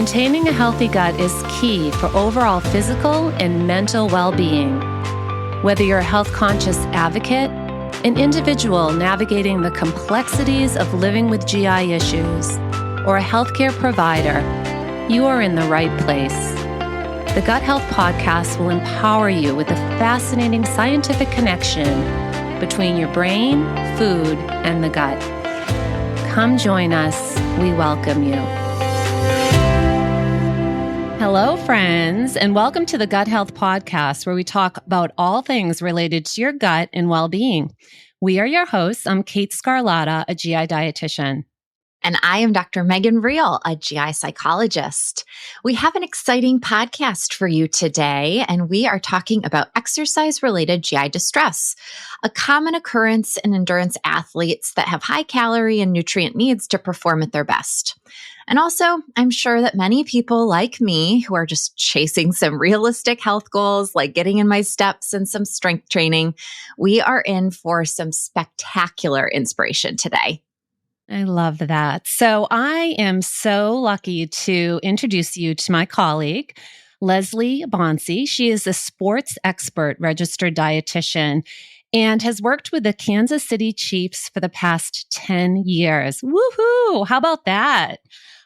Maintaining a healthy gut is key for overall physical and mental well-being. Whether you're a health-conscious advocate, an individual navigating the complexities of living with GI issues, or a healthcare provider, you are in the right place. The Gut Health Podcast will empower you with a fascinating scientific connection between your brain, food, and the gut. Come join us. We welcome you. Hello, friends, and welcome to the Gut Health Podcast, where we talk about all things related to your gut and well-being. We are your hosts. I'm Kate Scarlatta, a GI dietitian. And I am Dr. Megan Reel, a GI psychologist. We have an exciting podcast for you today, and we are talking about exercise-related GI distress, a common occurrence in endurance athletes that have high calorie and nutrient needs to perform at their best. And also, I'm sure that many people like me who are just chasing some realistic health goals, like getting in my steps and some strength training, we are in for some spectacular inspiration today. I love that. So I am so lucky to introduce you to my colleague, Leslie Bonci. She is a sports expert registered dietitian and has worked with the Kansas City Chiefs for the past 10 years. Woohoo! How about that?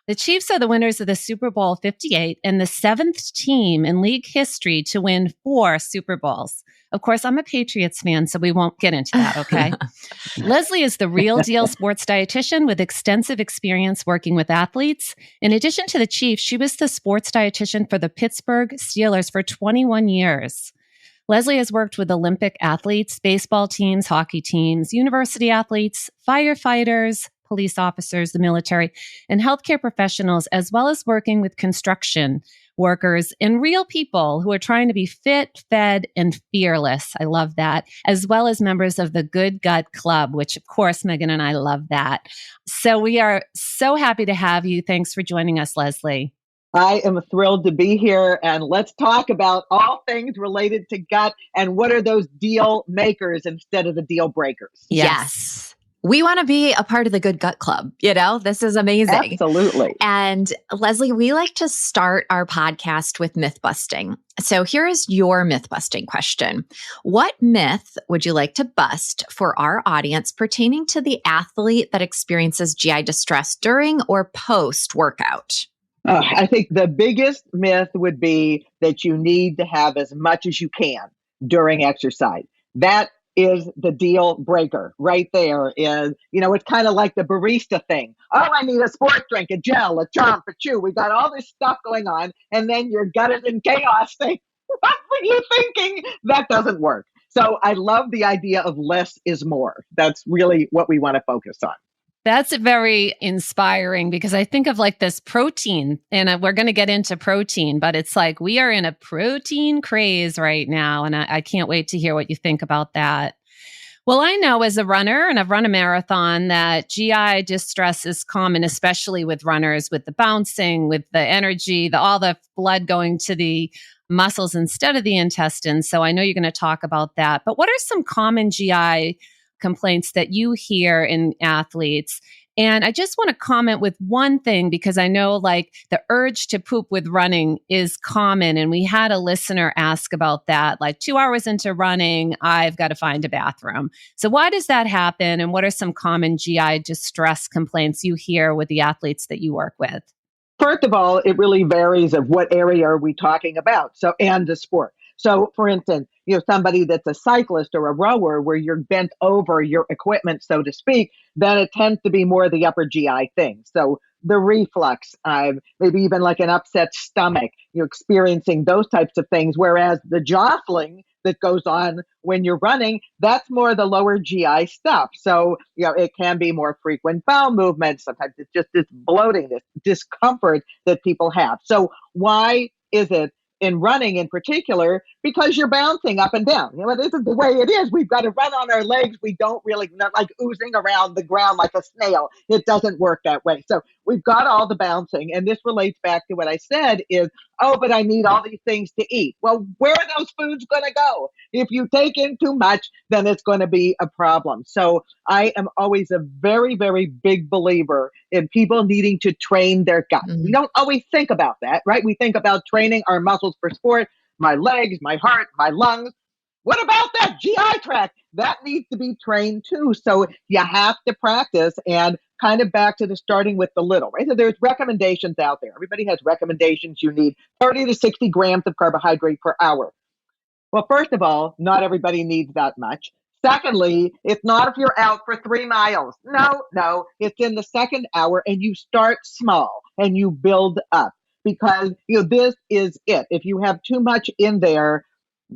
The Chiefs are the winners of the Super Bowl 58 and the seventh team in league history to win 4 Super Bowls. Of course, I'm a Patriots fan, so we won't get into that, okay? Leslie is the real deal sports dietitian with extensive experience working with athletes. In addition to the Chiefs, she was the sports dietitian for the Pittsburgh Steelers for 21 years. Leslie has worked with Olympic athletes, baseball teams, hockey teams, university athletes, firefighters, police officers, the military, and healthcare professionals, as well as working with construction workers and real people who are trying to be fit, fed, and fearless. I love that. As well as members of the Good Gut Club, which of course, Megan and I love that. So we are so happy to have you. Thanks for joining us, Leslie. I am thrilled to be here, and let's talk about all things related to gut and what are those deal makers instead of the deal breakers. Yes. We want to be a part of the Good Gut Club. You know, this is amazing. Absolutely. And Leslie, we like to start our podcast with myth busting. So here is your myth busting question. What myth would you like to bust for our audience pertaining to the athlete that experiences GI distress during or post workout? I think the biggest myth would be that you need to have as much as you can during exercise. That is the deal breaker right there. Is, it's kind of like the barista thing. Oh, I need a sports drink, a gel, a chomp, a chew. We got all this stuff going on, and then your gut is in chaos saying, what were you thinking? That doesn't work. So I love the idea of less is more. That's really what we want to focus on. That's very inspiring because I think of like this protein, and we're going to get into protein, but it's like we are in a protein craze right now. And I can't wait to hear what you think about that. Well, I know as a runner, and I've run a marathon, that GI distress is common, especially with runners, with the bouncing, with the energy, all the blood going to the muscles instead of the intestines. So I know you're going to talk about that. But what are some common GI complaints that you hear in athletes? And I just want to comment with one thing, because I know like the urge to poop with running is common. And we had a listener ask about that, like 2 hours into running, I've got to find a bathroom. So why does that happen? And what are some common GI distress complaints you hear with the athletes that you work with? First of all, it really varies of what area are we talking about. So, and the sport. So for instance, somebody that's a cyclist or a rower where you're bent over your equipment, so to speak, then it tends to be more the upper GI thing. So the reflux, maybe even like an upset stomach, you're experiencing those types of things. Whereas the jostling that goes on when you're running, that's more the lower GI stuff. So, it can be more frequent bowel movements. Sometimes it's just this bloating, this discomfort that people have. So why is it in running in particular? Because you're bouncing up and down. This is the way it is. We've got to run on our legs. We don't really, not like oozing around the ground like a snail. It doesn't work that way. So we've got all the bouncing. And this relates back to what I said is Oh, but I need all these things to eat. Well, where are those foods going to go? If you take in too much, then it's going to be a problem. So I am always a very, very big believer in people needing to train their gut. We don't always think about that, right? We think about training our muscles for sport, my legs, my heart, my lungs. What about that GI tract? That needs to be trained too. So you have to practice, and kind of back to the starting with the little, right? So there's recommendations out there. Everybody has recommendations. You need 30 to 60 grams of carbohydrate per hour. Well, first of all, not everybody needs that much. Secondly, it's not if you're out for 3 miles. No, it's in the second hour, and you start small and you build up, because this is it. If you have too much in there,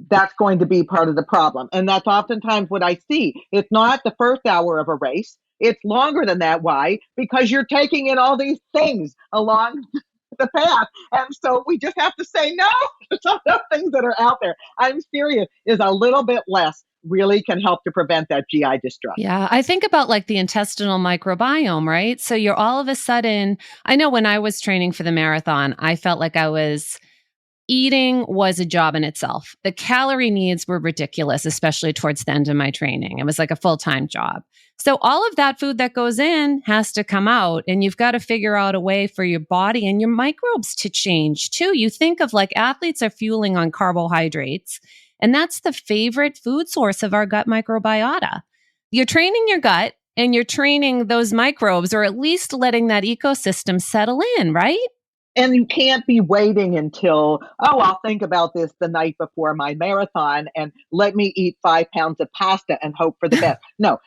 that's going to be part of the problem. And that's oftentimes what I see. It's not the first hour of a race. It's longer than that. Why? Because you're taking in all these things along the path. And so we just have to say no to some of those things that are out there. I'm serious, is a little bit less really can help to prevent that GI distress. Yeah, I think about like the intestinal microbiome, right? So you're all of a sudden, I know when I was training for the marathon, I felt like eating was a job in itself. The calorie needs were ridiculous, especially towards the end of my training. It was like a full-time job. So all of that food that goes in has to come out, and you've got to figure out a way for your body and your microbes to change too. You think of like athletes are fueling on carbohydrates, and that's the favorite food source of our gut microbiota. You're training your gut and you're training those microbes, or at least letting that ecosystem settle in, right? And you can't be waiting until, I'll think about this the night before my marathon and let me eat 5 pounds of pasta and hope for the best. No,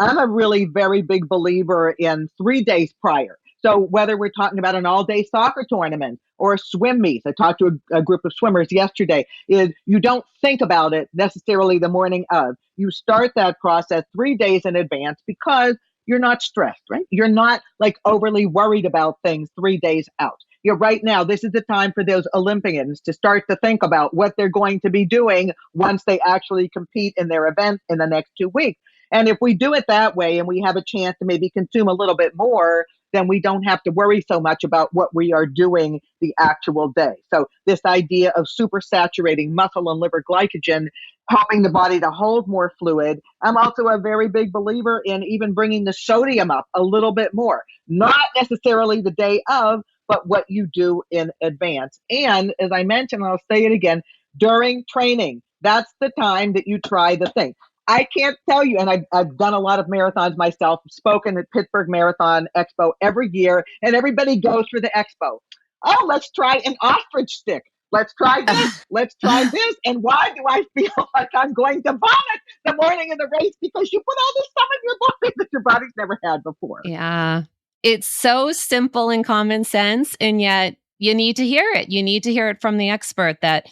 I'm a really very big believer in 3 days prior. So whether we're talking about an all-day soccer tournament or a swim meet, I talked to a group of swimmers yesterday, is you don't think about it necessarily the morning of. You start that process 3 days in advance, because you're not stressed, right? You're not like overly worried about things 3 days out. Right now, this is the time for those Olympians to start to think about what they're going to be doing once they actually compete in their event in the next 2 weeks. And if we do it that way and we have a chance to maybe consume a little bit more, then we don't have to worry so much about what we are doing the actual day. So this idea of super saturating muscle and liver glycogen, helping the body to hold more fluid. I'm also a very big believer in even bringing the sodium up a little bit more, not necessarily the day of, but what you do in advance. And as I mentioned, I'll say it again, during training, that's the time that you try the thing. I can't tell you, and I've done a lot of marathons myself, spoken at Pittsburgh Marathon Expo every year, and everybody goes for the expo. Oh, let's try an ostrich stick. Let's try this. Let's try this. And why do I feel like I'm going to vomit the morning of the race? Because you put all this stuff in your body that your body's never had before. Yeah. It's so simple and common sense, and yet you need to hear it. You need to hear it from the expert that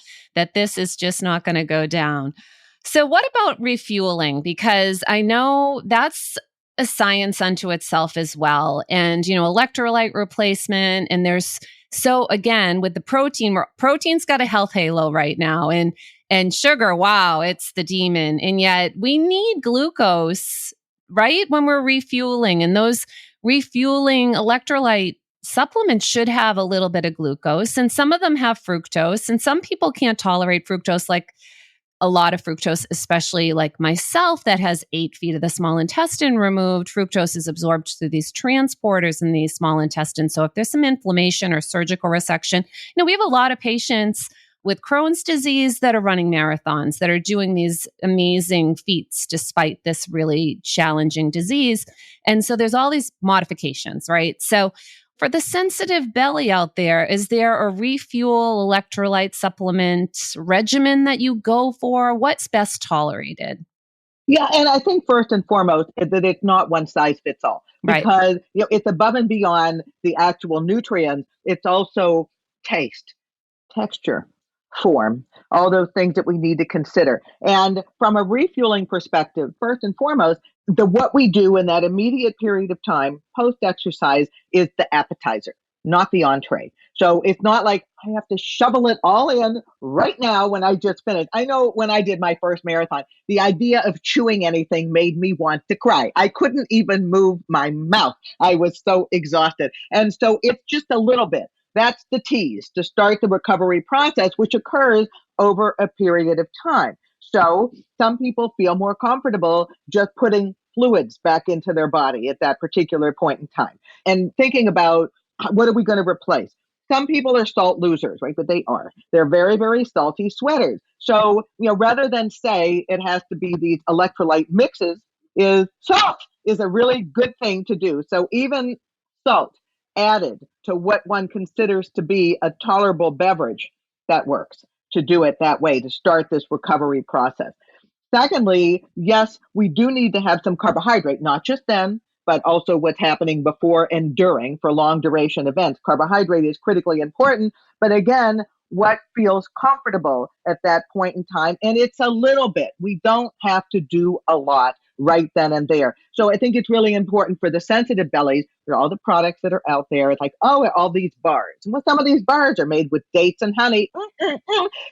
this is just not going to go down. So what about refueling? Because I know that's a science unto itself as well. And, electrolyte replacement, and so again, with the protein's got a health halo right now, and sugar, wow, it's the demon. And yet we need glucose, right? When we're refueling, and those refueling electrolyte supplements should have a little bit of glucose, and some of them have fructose, and some people can't tolerate fructose, like a lot of fructose, especially like myself that has 8 feet of the small intestine removed. Fructose is absorbed through these transporters in the small intestine. So if there's some inflammation or surgical resection, we have a lot of patients with Crohn's disease that are running marathons, that are doing these amazing feats despite this really challenging disease. And so there's all these modifications, right? So for the sensitive belly out there, is there a refuel electrolyte supplement regimen that you go for? What's best tolerated? Yeah, and I think first and foremost that it's not one size fits all, because it's above and beyond the actual nutrients. It's also taste, texture, form, all those things that we need to consider. And from a refueling perspective, first and foremost, what we do in that immediate period of time post-exercise is the appetizer, not the entree. So it's not like I have to shovel it all in right now when I just finished. I know when I did my first marathon, the idea of chewing anything made me want to cry. I couldn't even move my mouth. I was so exhausted. And so it's just a little bit. That's the tease to start the recovery process, which occurs over a period of time. So some people feel more comfortable just putting fluids back into their body at that particular point in time and thinking about what are we going to replace. Some people are salt losers, right? But they are. They're very, very salty sweaters. So, rather than say it has to be these electrolyte mixes, is salt is a really good thing to do. So even salt added to what one considers to be a tolerable beverage, that works to do it that way, to start this recovery process. Secondly, yes, we do need to have some carbohydrate, not just then, but also what's happening before and during for long duration events. Carbohydrate is critically important, but again, what feels comfortable at that point in time. And it's a little bit. We don't have to do a lot right then and there. So I think it's really important for the sensitive bellies. There are all the products that are out there. It's like, oh, all these bars. Well, some of these bars are made with dates and honey.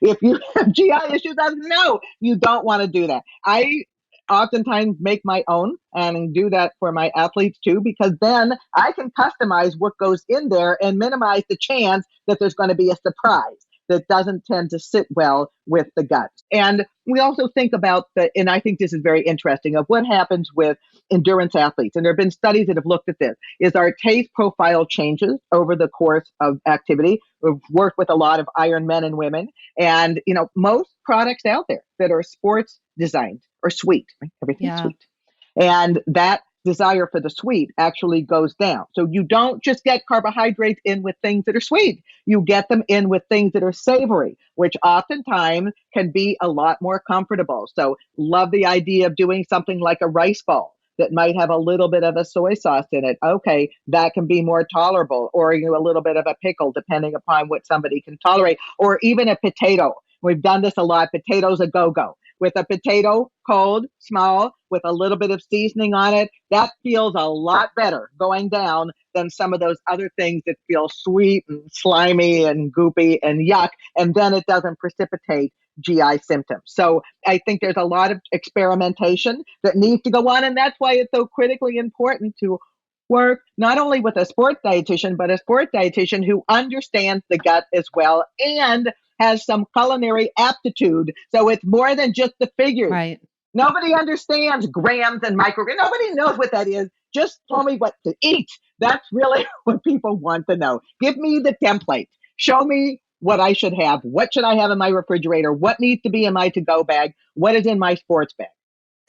If you have GI issues, no, you don't want to do that. I oftentimes make my own and do that for my athletes too, because then I can customize what goes in there and minimize the chance that there's going to be a surprise that doesn't tend to sit well with the gut. And we also think about and I think this is very interesting, of what happens with endurance athletes. And there have been studies that have looked at this. Is our taste profile changes over the course of activity? We've worked with a lot of Iron men and women. And, most products out there that are sports designed are sweet, right? Everything's sweet. And that desire for the sweet actually goes down. So you don't just get carbohydrates in with things that are sweet. You get them in with things that are savory, which oftentimes can be a lot more comfortable. So love the idea of doing something like a rice ball that might have a little bit of a soy sauce in it. Okay, that can be more tolerable, or a little bit of a pickle, depending upon what somebody can tolerate, or even a potato. We've done this a lot. Potatoes a go-go. With a potato, cold, small, with a little bit of seasoning on it, that feels a lot better going down than some of those other things that feel sweet and slimy and goopy and yuck, and then it doesn't precipitate GI symptoms. So I think there's a lot of experimentation that needs to go on, and that's why it's so critically important to work not only with a sports dietitian, but a sports dietitian who understands the gut as well and has some culinary aptitude. So it's more than just the figures. Right. Nobody understands grams and micrograms. Nobody knows what that is. Just tell me what to eat. That's really what people want to know. Give me the template. Show me what I should have. What should I have in my refrigerator? What needs to be in my to-go bag? What is in my sports bag?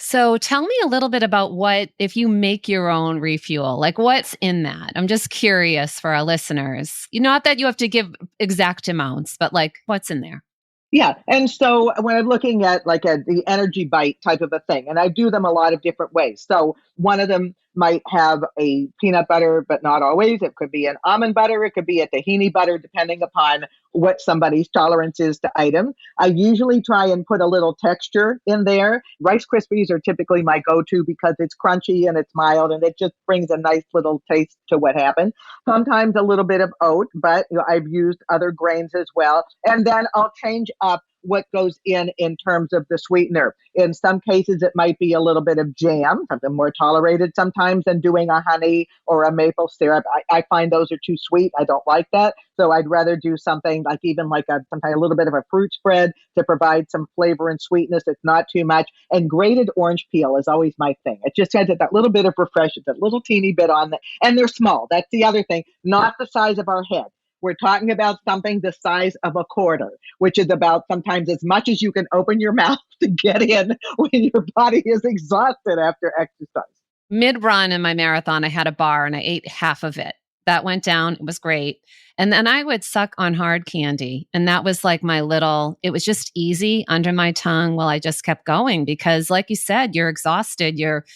So tell me a little bit about if you make your own refuel, like what's in that? I'm just curious for our listeners. Not that you have to give exact amounts, but like what's in there? Yeah. And so when I'm looking at the energy bite type of a thing, and I do them a lot of different ways. So one of them might have a peanut butter, but not always. It could be an almond butter. It could be a tahini butter, depending upon what somebody's tolerance is to item. I usually try and put a little texture in there. Rice Krispies are typically my go-to because it's crunchy and it's mild and it just brings a nice little taste to what happened. Sometimes a little bit of oat, but I've used other grains as well. And then I'll change up what goes in terms of the sweetener. In some cases, it might be a little bit of jam, something more tolerated sometimes than doing a honey or a maple syrup. I find those are too sweet. I don't like that. So I'd rather do something like sometimes a little bit of a fruit spread to provide some flavor and sweetness. It's not too much. And grated orange peel is always my thing. It just has that little bit of refreshment, that little teeny bit on it. And they're small. That's the other thing, not the size of our head. We're talking about something the size of a quarter, which is about sometimes as much as you can open your mouth to get in when your body is exhausted after exercise. Mid-run in my marathon, I had a bar and I ate half of it. That went down. It was great. And then I would suck on hard candy. And that was like it was just easy under my tongue while I just kept going because like you said, you're exhausted. You're,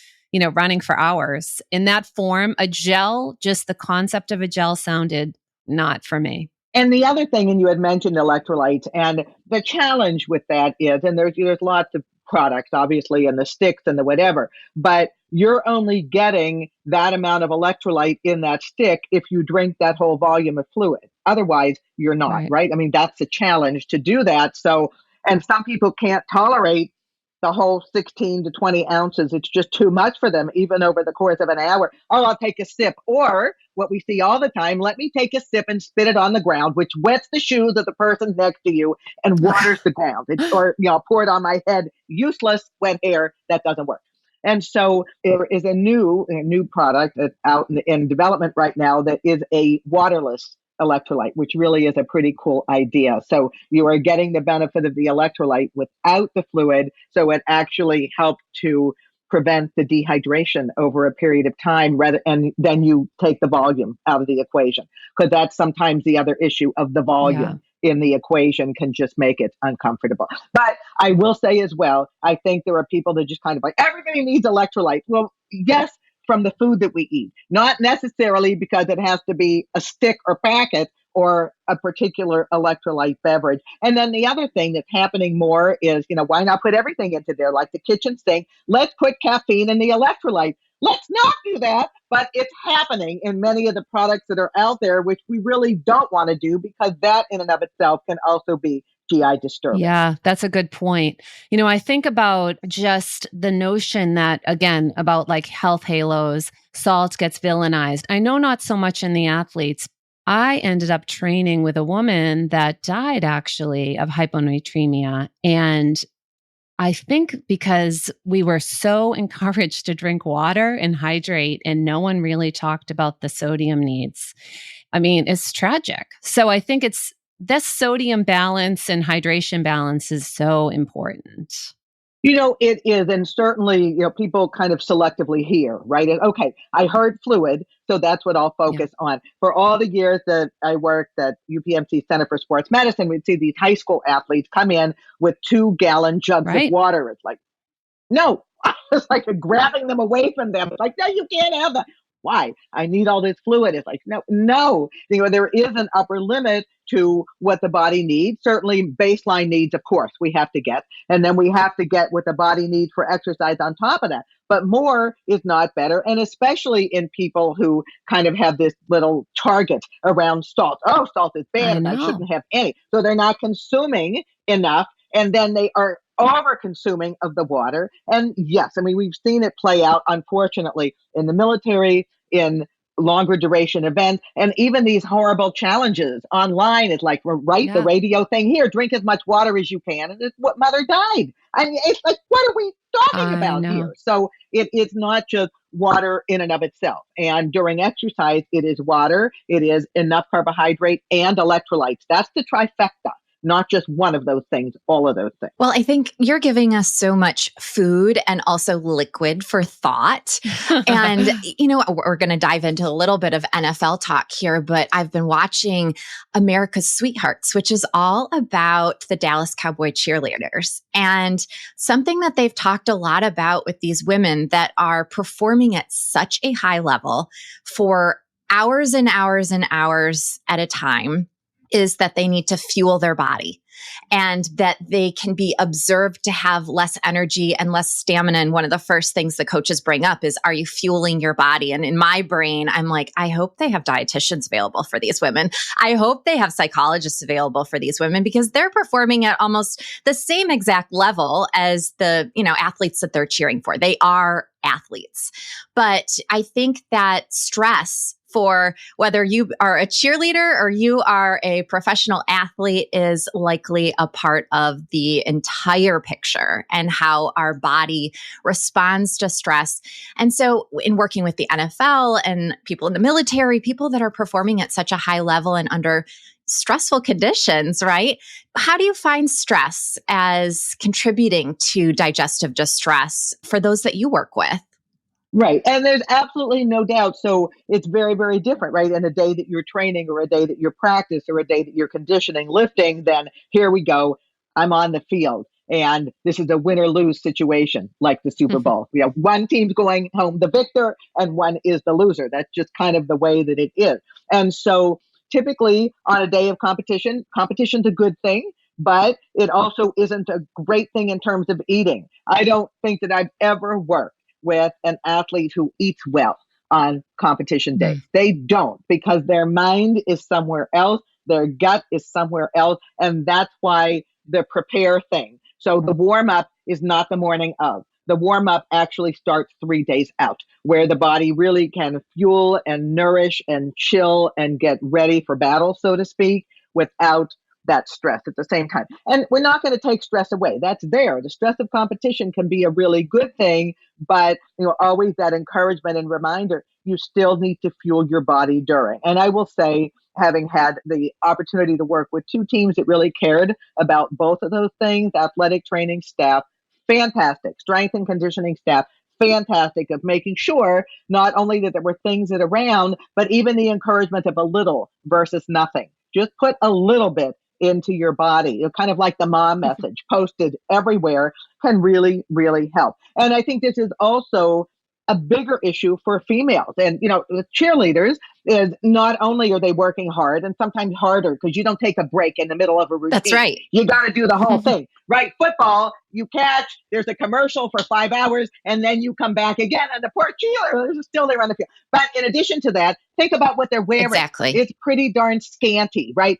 running for hours. In that form, a gel, just the concept of a gel sounded not for me. And the other thing, and you had mentioned electrolytes, and the challenge with that is, and there's lots of products, obviously, and the sticks and the whatever, but you're only getting that amount of electrolyte in that stick if you drink that whole volume of fluid. Otherwise, you're not, right? I mean, that's a challenge to do that. So, and some people can't tolerate the whole 16 to 20 ounces. It's just too much for them, even over the course of an hour. Oh, I'll take a sip. Or what we see all the time, let me take a sip and spit it on the ground, which wets the shoes of the person next to you and waters the ground. Or, pour it on my head. Useless wet hair. That doesn't work. And so there is a new product that's out in development right now that is a waterless electrolyte, which really is a pretty cool idea. So you are getting the benefit of the electrolyte without the fluid. So it actually helps to prevent the dehydration over a period of time, and then you take the volume out of the equation, because that's sometimes the other issue of the volume in the equation can just make it uncomfortable. But I will say as well, I think there are people that just kind of like, everybody needs electrolytes. Well, yes, from the food that we eat, not necessarily because it has to be a stick or packet or a particular electrolyte beverage. And then the other thing that's happening more is, why not put everything into there, like the kitchen sink? Let's put caffeine in the electrolyte. Let's not do that, but it's happening in many of the products that are out there, which we really don't want to do, because that in and of itself can also be GI disturbing. Yeah, that's a good point. I think about just the notion that, again, about like health halos, salt gets villainized. I know not so much in the athletes. I ended up training with a woman that died actually of hyponatremia. And I think because we were so encouraged to drink water and hydrate, and no one really talked about the sodium needs. I mean, it's tragic. So I think this sodium balance and hydration balance is so important. It is. And certainly, people kind of selectively hear, right? And okay, I heard fluid, so that's what I'll focus on. For all the years that I worked at UPMC Center for Sports Medicine, we'd see these high school athletes come in with 2-gallon jugs of water. It's like, no, it's like grabbing them away from them. It's like, no, you can't have that. Why? I need all this fluid. It's like, no. There is an upper limit to what the body needs. Certainly baseline needs, of course, we have to get. And then we have to get what the body needs for exercise on top of that. But more is not better. And especially in people who kind of have this little target around salt. Oh, salt is bad and I shouldn't have any. So they're not consuming enough. And then they are over consuming of the water. And yes, I mean, we've seen it play out, unfortunately, in the military, in longer duration events, and even these horrible challenges online. It's like, the radio thing here, drink as much water as you can. And it's what mother died. I mean, it's like, what are we talking about here? So it is not just water in and of itself. And during exercise, it is water, it is enough carbohydrate and electrolytes. That's the trifecta. Not just one of those things, all of those things. Well, I think you're giving us so much food and also liquid for thought. And, we're going to dive into a little bit of NFL talk here, but I've been watching America's Sweethearts, which is all about the Dallas Cowboy cheerleaders. And something that they've talked a lot about with these women that are performing at such a high level for hours and hours and hours at a time is that they need to fuel their body, and that they can be observed to have less energy and less stamina. And one of the first things the coaches bring up is, are you fueling your body? And in my brain, I'm like, I hope they have dietitians available for these women. I hope they have psychologists available for these women, because they're performing at almost the same exact level as the, athletes that they're cheering for. They are athletes. But I think that stress, for whether you are a cheerleader or you are a professional athlete, is likely a part of the entire picture and how our body responds to stress. And so in working with the NFL and people in the military, people that are performing at such a high level and under stressful conditions, right? How do you find stress as contributing to digestive distress for those that you work with? Right. And there's absolutely no doubt. So it's very, very different, right? And a day that you're training, or a day that you're practice, or a day that you're conditioning, lifting, then here we go. I'm on the field. And this is a win or lose situation, like the Super Bowl. One team's going home the victor and one is the loser. That's just kind of the way that it is. And so typically on a day of competition's a good thing, but it also isn't a great thing in terms of eating. I don't think that I've ever worked with an athlete who eats well on competition day. They don't, because their mind is somewhere else, their gut is somewhere else, and that's why the prepare thing. So the warm up is not the morning of. The warm up actually starts 3 days out, where the body really can fuel and nourish and chill and get ready for battle, so to speak, without that stress at the same time. And we're not going to take stress away. That's there. The stress of competition can be a really good thing, but always that encouragement and reminder, you still need to fuel your body during. And I will say, having had the opportunity to work with 2 teams that really cared about both of those things, athletic training staff, fantastic, strength and conditioning staff, fantastic, of making sure not only that there were things that around, but even the encouragement of a little versus nothing. Just put a little bit into your body. Kind of like the mom message posted everywhere can really, really help. And I think this is also a bigger issue for females. And, the cheerleaders is not only are they working hard and sometimes harder because you don't take a break in the middle of a routine. That's right. You got to do the whole thing, right? Football, you catch, there's a commercial for 5 hours, and then you come back again, and the poor cheerleaders are still there on the field. But in addition to that, think about what they're wearing. Exactly. It's pretty darn scanty, right?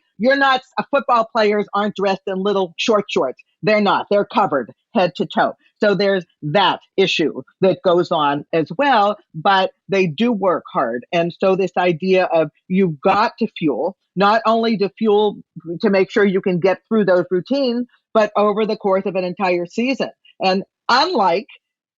Football players aren't dressed in little short shorts. They're not. They're covered head to toe. So there's that issue that goes on as well, but they do work hard. And so this idea of you've got to fuel, not only to fuel to make sure you can get through those routines, but over the course of an entire season. And unlike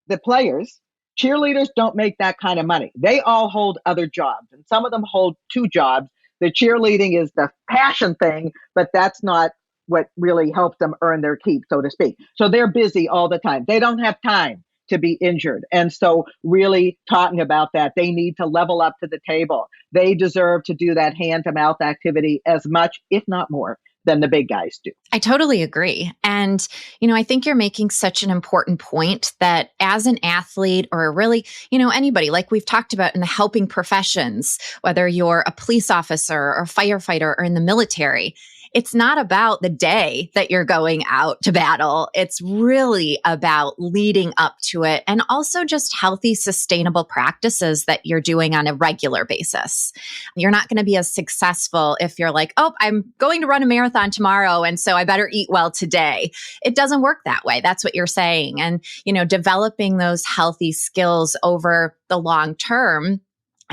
the players, cheerleaders don't make that kind of money. They all hold other jobs, and some of them hold 2 jobs. The cheerleading is the passion thing, but that's not what really helps them earn their keep, so to speak. So they're busy all the time. They don't have time to be injured. And so really talking about that, they need to level up to the table. They deserve to do that hand-to-mouth activity as much, if not more, than the big guys do. I totally agree. And, I think you're making such an important point that as an athlete or really, anybody, like we've talked about in the helping professions, whether you're a police officer or firefighter or in the military, it's not about the day that you're going out to battle. It's really about leading up to it and also just healthy, sustainable practices that you're doing on a regular basis. You're not going to be as successful if you're like, oh, I'm going to run a marathon tomorrow, and so I better eat well today. It doesn't work that way. That's what you're saying. And, developing those healthy skills over the long term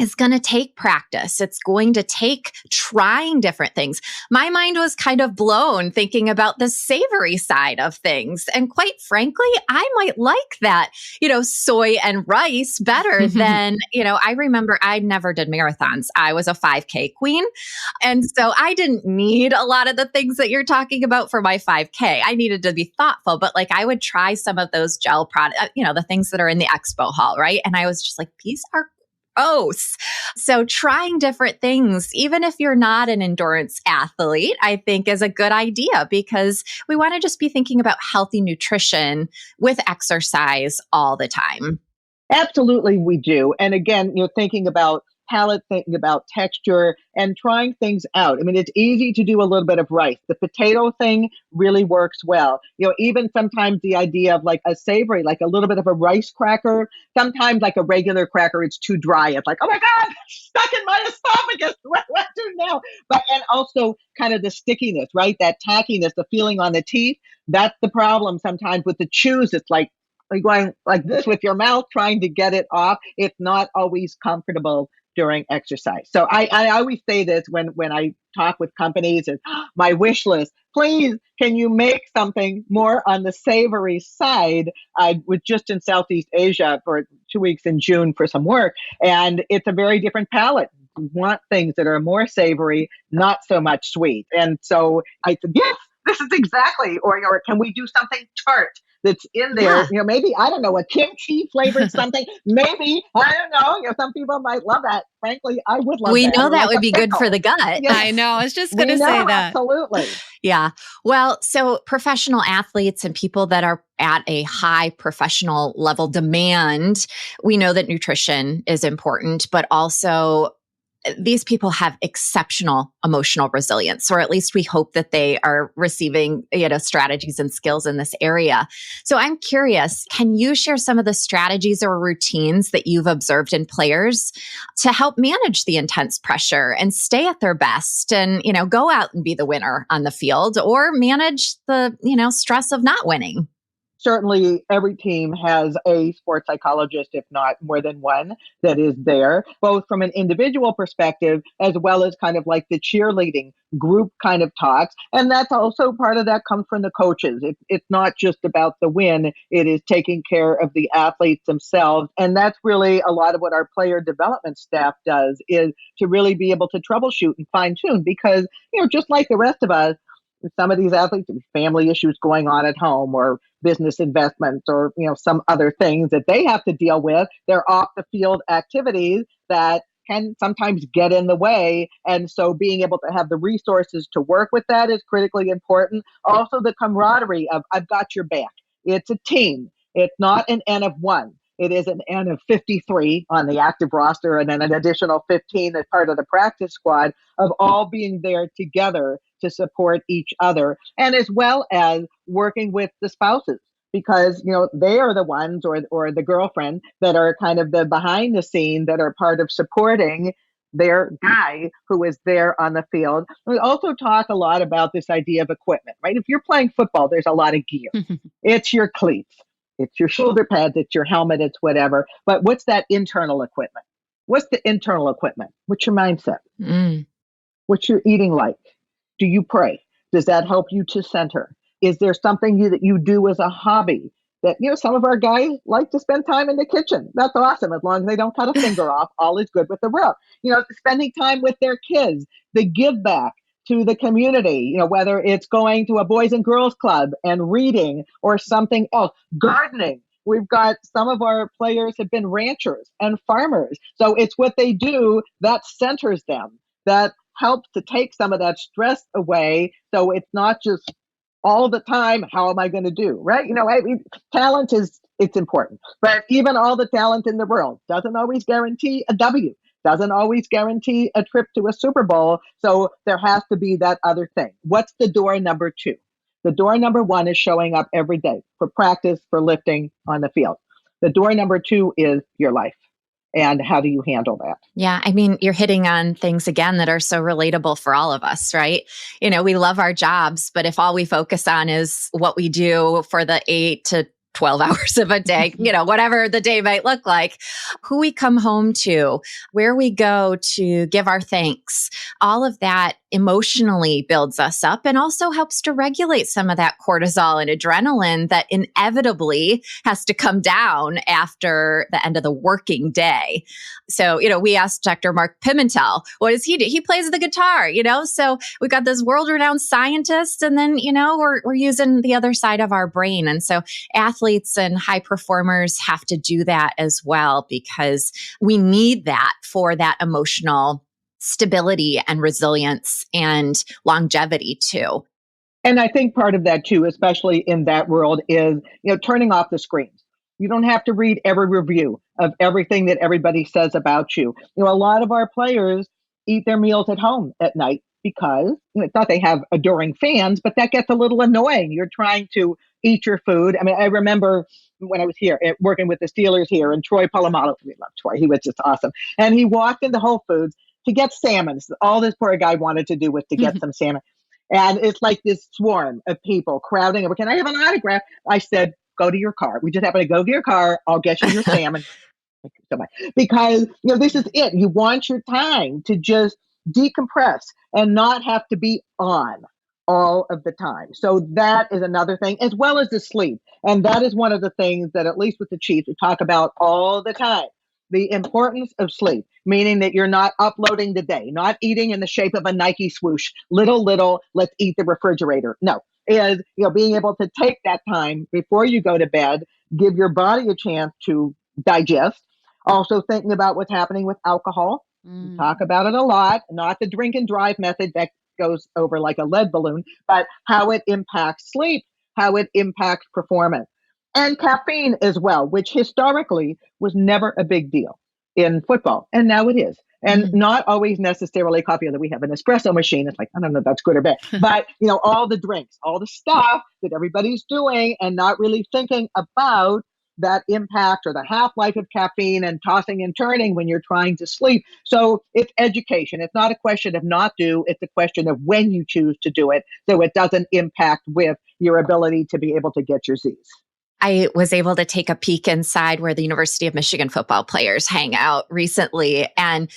is going to take practice. It's going to take trying different things. My mind was kind of blown thinking about the savory side of things. And quite frankly, I might like that, soy and rice better than, I remember I never did marathons. I was a 5K queen. And so I didn't need a lot of the things that you're talking about for my 5K. I needed to be thoughtful, but I would try some of those gel products, the things that are in the expo hall, right? And I was just like, these are gross. So trying different things, even if you're not an endurance athlete, I think is a good idea because we want to just be thinking about healthy nutrition with exercise all the time. Absolutely, we do. And again, thinking about palate, thinking about texture, and trying things out. I mean, it's easy to do a little bit of rice. The potato thing really works well. Even sometimes the idea of like a savory, like a little bit of a rice cracker, sometimes like a regular cracker, it's too dry. It's like, oh my God, stuck in my esophagus. What do I do now? And also kind of the stickiness, right? That tackiness, the feeling on the teeth. That's the problem sometimes with the chews. It's like going like this with your mouth, trying to get it off. It's not always comfortable during exercise. So I always say this when I talk with companies and my wish list, please, can you make something more on the savory side? I was just in Southeast Asia for 2 weeks in June for some work, and it's a very different palate. We want things that are more savory, not so much sweet. And so I said, yes, this is exactly, or can we do something tart that's in there? Yeah. Maybe, I don't know, a kimchi flavored something. Maybe, I don't know. Some people might love that. Frankly, I would love that. We know that like would be good for the gut. Yes. I know. I was just going to say that. Absolutely. Yeah. Well, so professional athletes and people that are at a high professional level demand, we know that nutrition is important, but also these people have exceptional emotional resilience, or at least we hope that they are receiving, strategies and skills in this area. So I'm curious, can you share some of the strategies or routines that you've observed in players to help manage the intense pressure and stay at their best and, go out and be the winner on the field or manage the, stress of not winning? certainly every team has a sports psychologist, if not more than one, that is there, both from an individual perspective as well as kind of like the cheerleading group kind of talks. And that's also part of that comes from the coaches. It's not just about the win, it is taking care of the athletes themselves. And that's really a lot of what our player development staff does, is to really be able to troubleshoot and fine tune, because, just like the rest of us, some of these athletes have family issues going on at home, or business investments, or some other things that they have to deal with. They're off the field activities that can sometimes get in the way. And so being able to have the resources to work with that is critically important. Also, the camaraderie of I've got your back. It's a team. It's not an N of one. It is an N of 53 on the active roster, and then an additional 15 as part of the practice squad, of all being there together to support each other, and as well as working with the spouses, because they are the ones, or the girlfriend, that are kind of the behind the scene, that are part of supporting their guy who is there on the field. We also talk a lot about this idea of equipment, right? If you're playing football, there's a lot of gear. It's your cleats, it's your shoulder pads, it's your helmet, it's whatever. But what's that internal equipment? What's the internal equipment? What's your mindset? What's your eating like? Do you pray? Does that help you to center? Is there something that you do as a hobby? That, some of our guys like to spend time in the kitchen. That's awesome. As long as they don't cut a finger off, all is good with the world. Spending time with their kids, the give back to the community, whether it's going to a Boys and Girls Club and reading, or something else, gardening. We've got some of our players have been ranchers and farmers. So it's what they do that centers them, that helps to take some of that stress away. So it's not just all the time, how am I going to do, right? Talent it's important, but even all the talent in the world doesn't always guarantee a W, doesn't always guarantee a trip to a Super Bowl. So there has to be that other thing. What's the door number two? The door number one is showing up every day for practice, for lifting on the field. The door number two is your life. And how do you handle that? Yeah. I mean, you're hitting on things again that are so relatable for all of us, right? We love our jobs, but if all we focus on is what we do for the 8 to 12 hours of a day, whatever the day might look like, who we come home to, where we go to give our thanks, all of that emotionally builds us up and also helps to regulate some of that cortisol and adrenaline that inevitably has to come down after the end of the working day. So, we asked Dr. Mark Pimentel, what does he do? He plays the guitar, so we've got this world-renowned scientist, and then, we're using the other side of our brain. And so athletes and high performers have to do that as well, because we need that for that emotional stability and resilience and longevity too. And I think part of that too, especially in that world, is, turning off the screens. You don't have to read every review of everything that everybody says about you. A lot of our players eat their meals at home at night because it's not they have adoring fans, but that gets a little annoying. You're trying to eat your food. I mean, I remember when I was here working with the Steelers here, and Troy Polamalu, we love Troy, he was just awesome. And he walked into Whole Foods to get salmon. All this poor guy wanted to do was to get some salmon. And it's like this swarm of people crowding over. Can I have an autograph? I said, go to your car. We just happen to go to your car. I'll get you your salmon. Thank you so much. Because, this is it. You want your time to just decompress and not have to be on all of the time. So that is another thing, as well as the sleep. And that is one of the things that, at least with the Chiefs, we talk about all the time. The importance of sleep, meaning that you're not uploading the day, not eating in the shape of a Nike swoosh, little, let's eat the refrigerator. No, is, being able to take that time before you go to bed, give your body a chance to digest. Also thinking about what's happening with alcohol. We talk about it a lot, not the drink and drive method that goes over like a lead balloon, but how it impacts sleep, how it impacts performance. And caffeine as well, which historically was never a big deal in football. And now it is. And not always necessarily coffee, that we have an espresso machine. It's like, I don't know if that's good or bad. But, all the drinks, all the stuff that everybody's doing, and not really thinking about that impact or the half-life of caffeine, and tossing and turning when you're trying to sleep. So it's education. It's not a question of not do. It's a question of when you choose to do it, so it doesn't impact with your ability to be able to get your Z's. I was able to take a peek inside where the University of Michigan football players hang out recently. And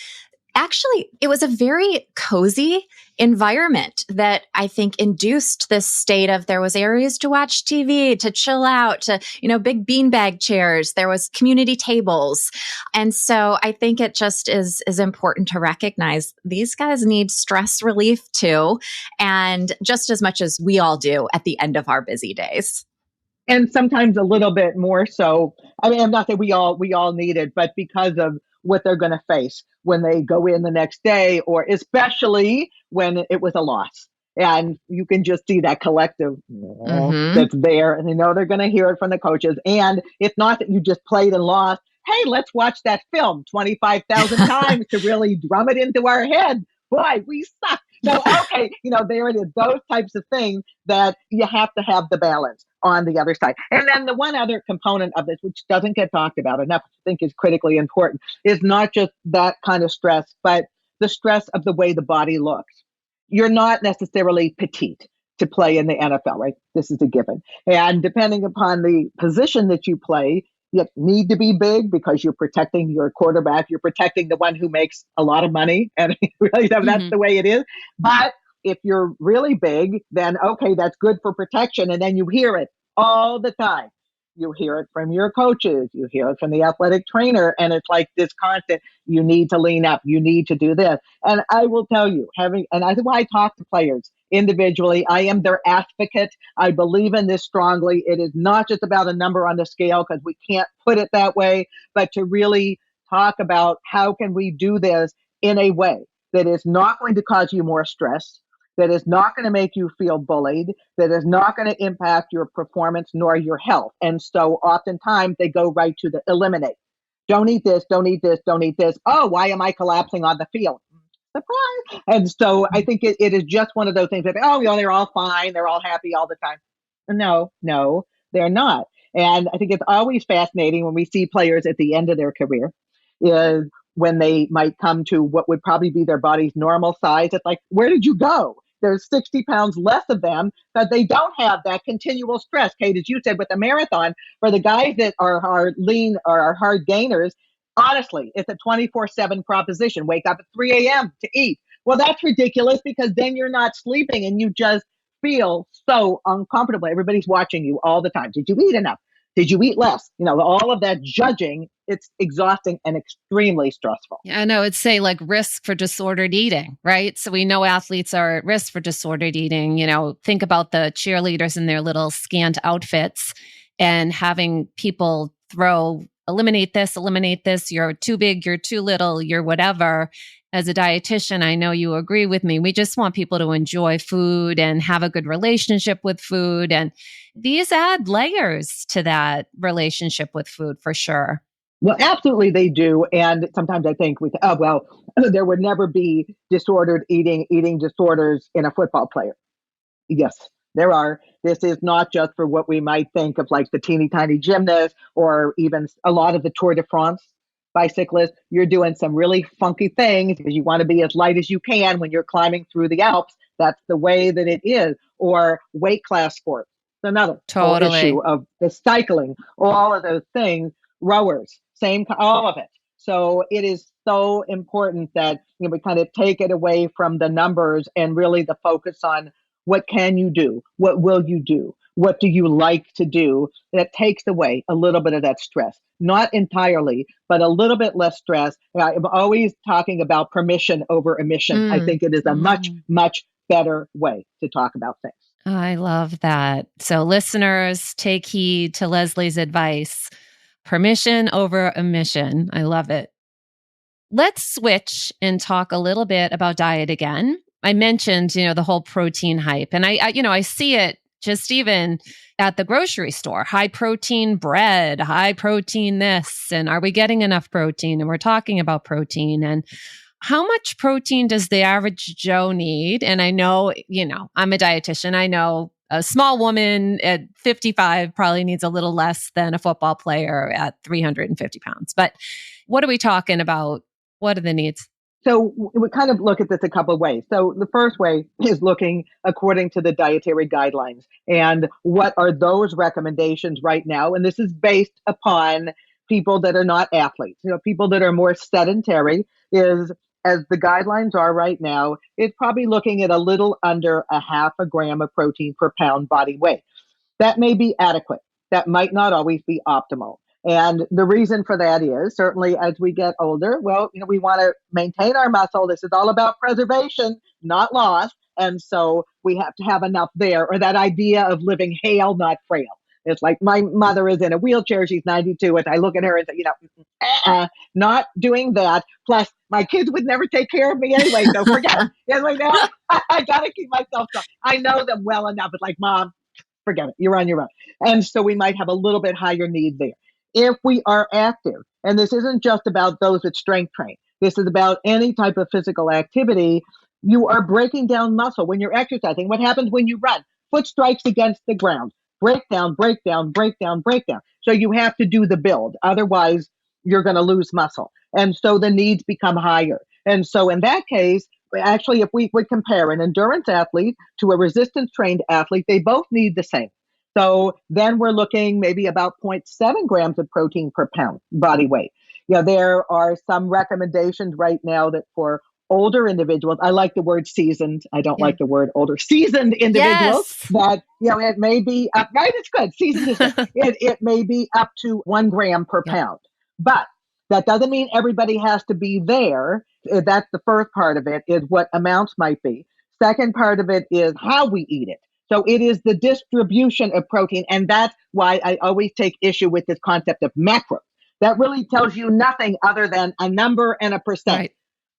actually, it was a very cozy environment that I think induced this state of there was areas to watch TV, to chill out, to, big beanbag chairs. There was community tables. And so I think it just is important to recognize these guys need stress relief too. And just as much as we all do at the end of our busy days. And sometimes a little bit more so. I mean, I'm not saying we all need it, but because of what they're going to face when they go in the next day, or especially when it was a loss. And you can just see that collective that's there. And they're going to hear it from the coaches. And it's not that you just played and lost. Hey, let's watch that film 25,000 times to really drum it into our head. Boy, we suck. So, okay, there it is. Those types of things that you have to have the balance on the other side. And then the one other component of this, which doesn't get talked about enough, I think is critically important, is not just that kind of stress, but the stress of the way the body looks. You're not necessarily petite to play in the NFL, right? This is a given. And depending upon the position that you play, you need to be big because you're protecting your quarterback. You're protecting the one who makes a lot of money. And really, that's the way it is. But if you're really big, then okay, that's good for protection. And then you hear it all the time. You hear it from your coaches. You hear it from the athletic trainer. And it's like this constant, you need to lean up. You need to do this. And I will tell you, and I think when I talk to players individually, I am their advocate. I believe in this strongly. It is not just about a number on the scale, because we can't put it that way, but to really talk about how can we do this in a way that is not going to cause you more stress, that is not going to make you feel bullied, that is not going to impact your performance nor your health. And so oftentimes they go right to the eliminate. Don't eat this, don't eat this, don't eat this. Oh, why am I collapsing on the field? Surprise. And so I think it is just one of those things that, they're all fine, they're all happy all the time. No, they're not. And I think it's always fascinating when we see players at the end of their career is when they might come to what would probably be their body's normal size. It's like, where did you go? There's 60 pounds less of them, but they don't have that continual stress. Kate, as you said, with the marathon, for the guys that are lean or are hard gainers, honestly, it's a 24/7 proposition. Wake up at 3 a.m. to eat. Well, that's ridiculous, because then you're not sleeping and you just feel so uncomfortable. Everybody's watching you all the time. Did you eat enough? Did you eat less? All of that judging, it's exhausting and extremely stressful. Yeah, I know it's say like risk for disordered eating, right? So we know athletes are at risk for disordered eating. Think about the cheerleaders in their little scant outfits and having people eliminate this, you're too big, you're too little, you're whatever. As a dietitian, I know you agree with me. We just want people to enjoy food and have a good relationship with food. And these add layers to that relationship with food for sure. Well, absolutely they do. And sometimes I think there would never be disordered eating disorders in a football player. Yes, there are. This is not just for what we might think of like the teeny tiny gymnast or even a lot of the Tour de France bicyclists. You're doing some really funky things because you want to be as light as you can when you're climbing through the Alps. That's the way that it is. Or weight class sports. It's another whole issue of the cycling, all of those things, rowers, all of it. So it is so important that we kind of take it away from the numbers and really the focus on what can you do? What will you do? What do you like to do? That takes away a little bit of that stress. Not entirely, but a little bit less stress. I'm always talking about permission over emission. I think it is a much, much better way to talk about things. I love that. So listeners, take heed to Leslie's advice. Permission over omission. I love it. Let's switch and talk a little bit about diet again. I mentioned, the whole protein hype, and I see it just even at the grocery store. High protein bread, high protein this, and are we getting enough protein? And we're talking about protein and how much protein does the average Joe need? And I know, I'm a dietitian. I know a small woman at 55 probably needs a little less than a football player at 350 pounds. But what are we talking about? What are the needs? So we kind of look at this a couple of ways. So the first way is looking according to the dietary guidelines and what are those recommendations right now. And this is based upon people that are not athletes, people that are more sedentary is as the guidelines are right now, it's probably looking at a little under a half a gram of protein per pound body weight. That may be adequate. That might not always be optimal. And the reason for that is certainly as we get older, well, we want to maintain our muscle. This is all about preservation, not loss. And so we have to have enough there, or that idea of living hale, not frail. It's like my mother is in a wheelchair. She's 92. And I look at her and say, not doing that. Plus, my kids would never take care of me anyway. So forget it. It's like, no, I got to keep myself strong. I know them well enough. It's like, Mom, forget it. You're on your own. And so we might have a little bit higher need there. If we are active, and this isn't just about those that strength train, this is about any type of physical activity, you are breaking down muscle when you're exercising. What happens when you run? Foot strikes against the ground. Break down, break down, break down, break down. So you have to do the build. Otherwise, you're going to lose muscle. And so the needs become higher. And so in that case, actually, if we would compare an endurance athlete to a resistance trained athlete, they both need the same. So then we're looking maybe about 0.7 grams of protein per pound body weight. There are some recommendations right now that for older individuals, I like the word seasoned. I don't like the word older. Seasoned individuals, but it may be up, right? It's good. Seasoned is good. It may be up to 1 gram per pound, but that doesn't mean everybody has to be there. That's the first part of it, is what amounts might be. Second part of it is how we eat it. So it is the distribution of protein. And that's why I always take issue with this concept of macros. That really tells you nothing other than a number and a percent. Right.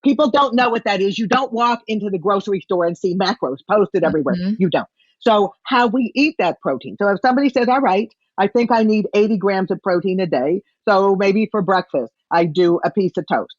People don't know what that is. You don't walk into the grocery store and see macros posted everywhere. You don't. So how we eat that protein. So if somebody says, all right, I think I need 80 grams of protein a day. So maybe for breakfast, I do a piece of toast,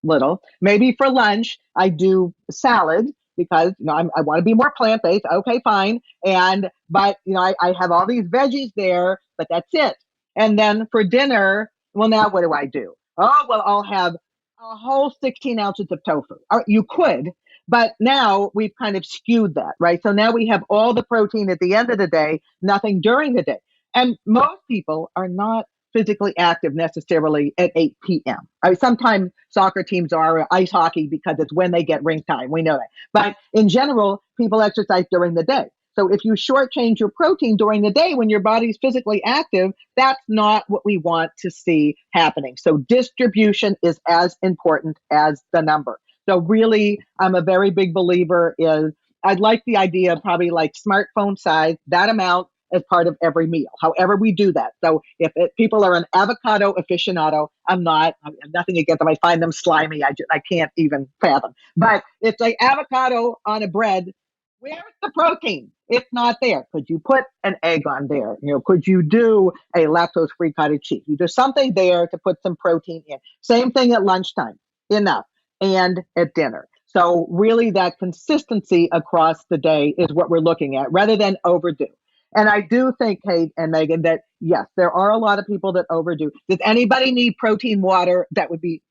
little. Maybe for lunch, I do salad because I want to be more plant-based. Okay, fine. But I have all these veggies there, but that's it. And then for dinner, well, now what do? Oh, well, I'll have a whole 16 ounces of tofu. You could, but now we've kind of skewed that, right? So now we have all the protein at the end of the day, nothing during the day. And most people are not physically active necessarily at 8 p.m. Sometimes soccer teams are, ice hockey, because it's when they get ring time. We know that. But in general, people exercise during the day. So if you shortchange your protein during the day when your body's physically active, that's not what we want to see happening. So distribution is as important as the number. So really, I'm a very big believer in, I'd like the idea of probably like smartphone size, that amount as part of every meal, however we do that. So if people are an avocado aficionado, I'm nothing against them. I find them slimy. I can't even fathom. But it's like avocado on a bread. Where's the protein? It's not there. Could you put an egg on there? Could you do a lactose-free cottage cheese? You do something there to put some protein in. Same thing at lunchtime, enough, and at dinner. So really that consistency across the day is what we're looking at rather than overdo. And I do think, Kate and Megan, that yes, there are a lot of people that overdo. Does anybody need protein water? That would be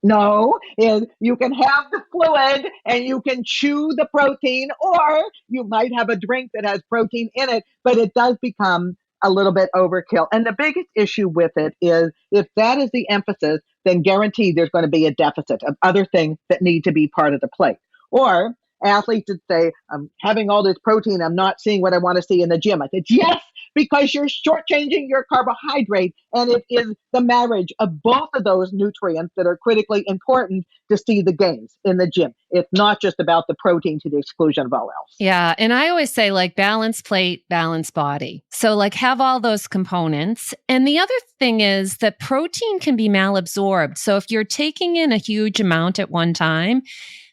no. You can have the fluid and you can chew the protein, or you might have a drink that has protein in it, but it does become a little bit overkill. And the biggest issue with it is if that is the emphasis, then guaranteed there's going to be a deficit of other things that need to be part of the plate. Or athletes that say, I'm having all this protein, I'm not seeing what I want to see in the gym. I said, yes, because you're shortchanging your carbohydrate, and it is the marriage of both of those nutrients that are critically important to see the gains in the gym. It's not just about the protein to the exclusion of all else. Yeah. And I always say balance plate, balance body. So have all those components. And the other thing is that protein can be malabsorbed. So if you're taking in a huge amount at one time,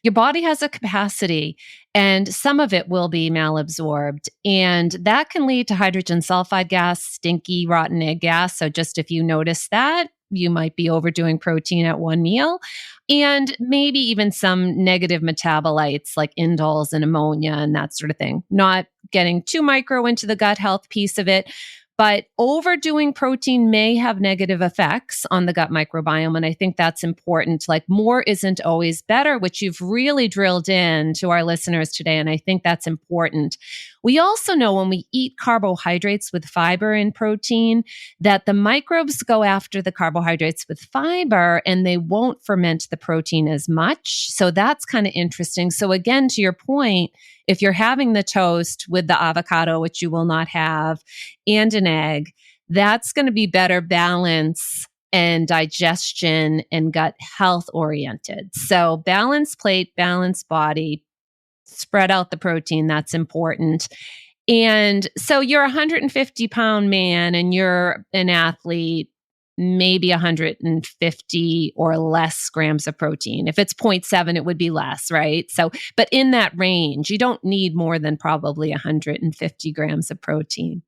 your body has a capacity and some of it will be malabsorbed. And that can lead to hydrogen sulfide gas, stinky, rotten egg gas. So just if you notice that, you might be overdoing protein at one meal, and maybe even some negative metabolites like indoles and ammonia and that sort of thing. Not getting too micro into the gut health piece of it, But overdoing protein may have negative effects on the gut microbiome. And I think that's important. Like more isn't always better, which you've really drilled in to our listeners today. And I think that's important. We also know when we eat carbohydrates with fiber and protein, that the microbes go after the carbohydrates with fiber and they won't ferment the protein as much. So that's kind of interesting. So again, to your point, if you're having the toast with the avocado, which you will not have, and an egg, that's going to be better balance and digestion and gut health oriented. So balanced plate, balanced body, spread out the protein. That's important. And so you're a 150-pound man and you're an athlete, maybe 150 or less grams of protein. If it's 0.7, it would be less, right? So, but in that range, you don't need more than probably 150 grams of protein.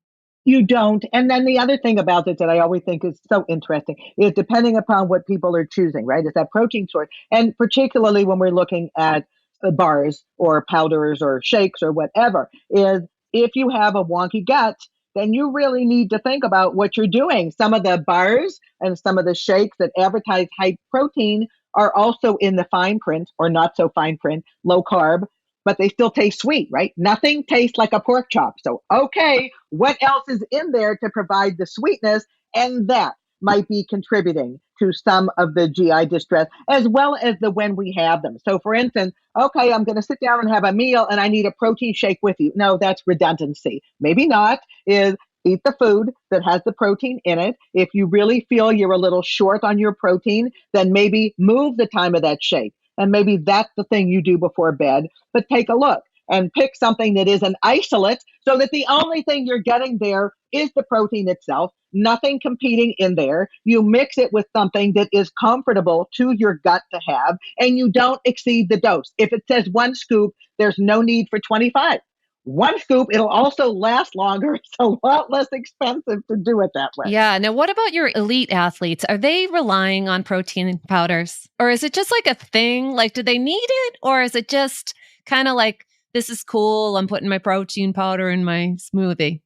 You don't. And then the other thing about this that I always think is so interesting is depending upon what people are choosing, right? Is that protein source. And particularly when we're looking at bars or powders or shakes or whatever, is if you have a wonky gut, then you really need to think about what you're doing. Some of the bars and some of the shakes that advertise high protein are also in the fine print or not so fine print, low carb, but they still taste sweet, right? Nothing tastes like a pork chop. So, okay, what else is in there to provide the sweetness? And that might be contributing to some of the GI distress, as well as the when we have them. So for instance, okay, I'm going to sit down and have a meal and I need a protein shake with you. No, that's redundancy. Maybe not, is eat the food that has the protein in it. If you really feel you're a little short on your protein, then maybe move the time of that shake. And maybe that's the thing you do before bed. But take a look and pick something that is an isolate so that the only thing you're getting there is the protein itself, nothing competing in there. You mix it with something that is comfortable to your gut to have, and you don't exceed the dose. If it says 1 scoop, there's no need for 25. 1 scoop, it'll also last longer. It's a lot less expensive to do it that way. Yeah. Now, what about your elite athletes? Are they relying on protein powders? Or is it just like a thing? Like, do they need it? Or is it just kind of like, this is cool, I'm putting my protein powder in my smoothie?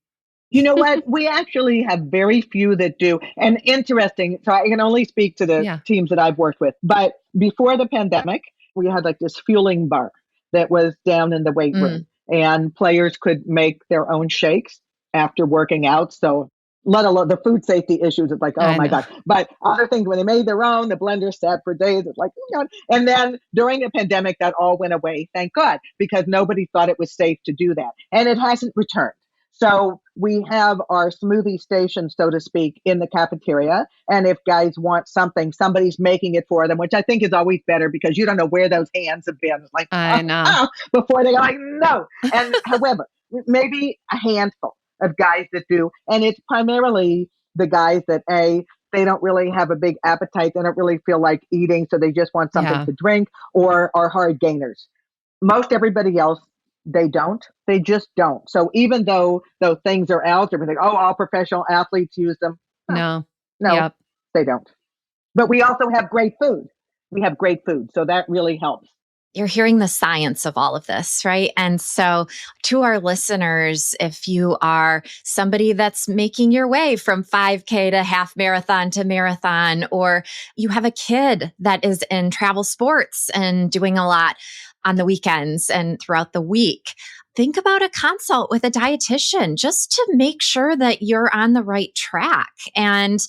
You know what? We actually have very few that do. And interesting, so I can only speak to the teams that I've worked with. But before the pandemic, we had like this fueling bar that was down in the weight room. And players could make their own shakes after working out. So let alone the food safety issues. It's like, oh my God. But other things, when they made their own, the blender sat for days. It's like, oh God. And then during the pandemic, that all went away. Thank God, because nobody thought it was safe to do that. And it hasn't returned. So we have our smoothie station, so to speak, in the cafeteria. And if guys want something, somebody's making it for them, which I think is always better because you don't know where those hands have been. It's like, I know. Before they go like, no. And however, maybe a handful of guys that do. And it's primarily the guys that, they don't really have a big appetite. They don't really feel like eating. So they just want something to drink or are hard gainers. Most everybody else, they don't. They just don't. So even though those things are out, everything, all professional athletes use them. No, they don't. But we also have great food. We have great food. So that really helps. You're hearing the science of all of this, right? And so to our listeners, if you are somebody that's making your way from 5K to half marathon to marathon, or you have a kid that is in travel sports and doing a lot on the weekends and throughout the week, think about a consult with a dietitian just to make sure that you're on the right track. And,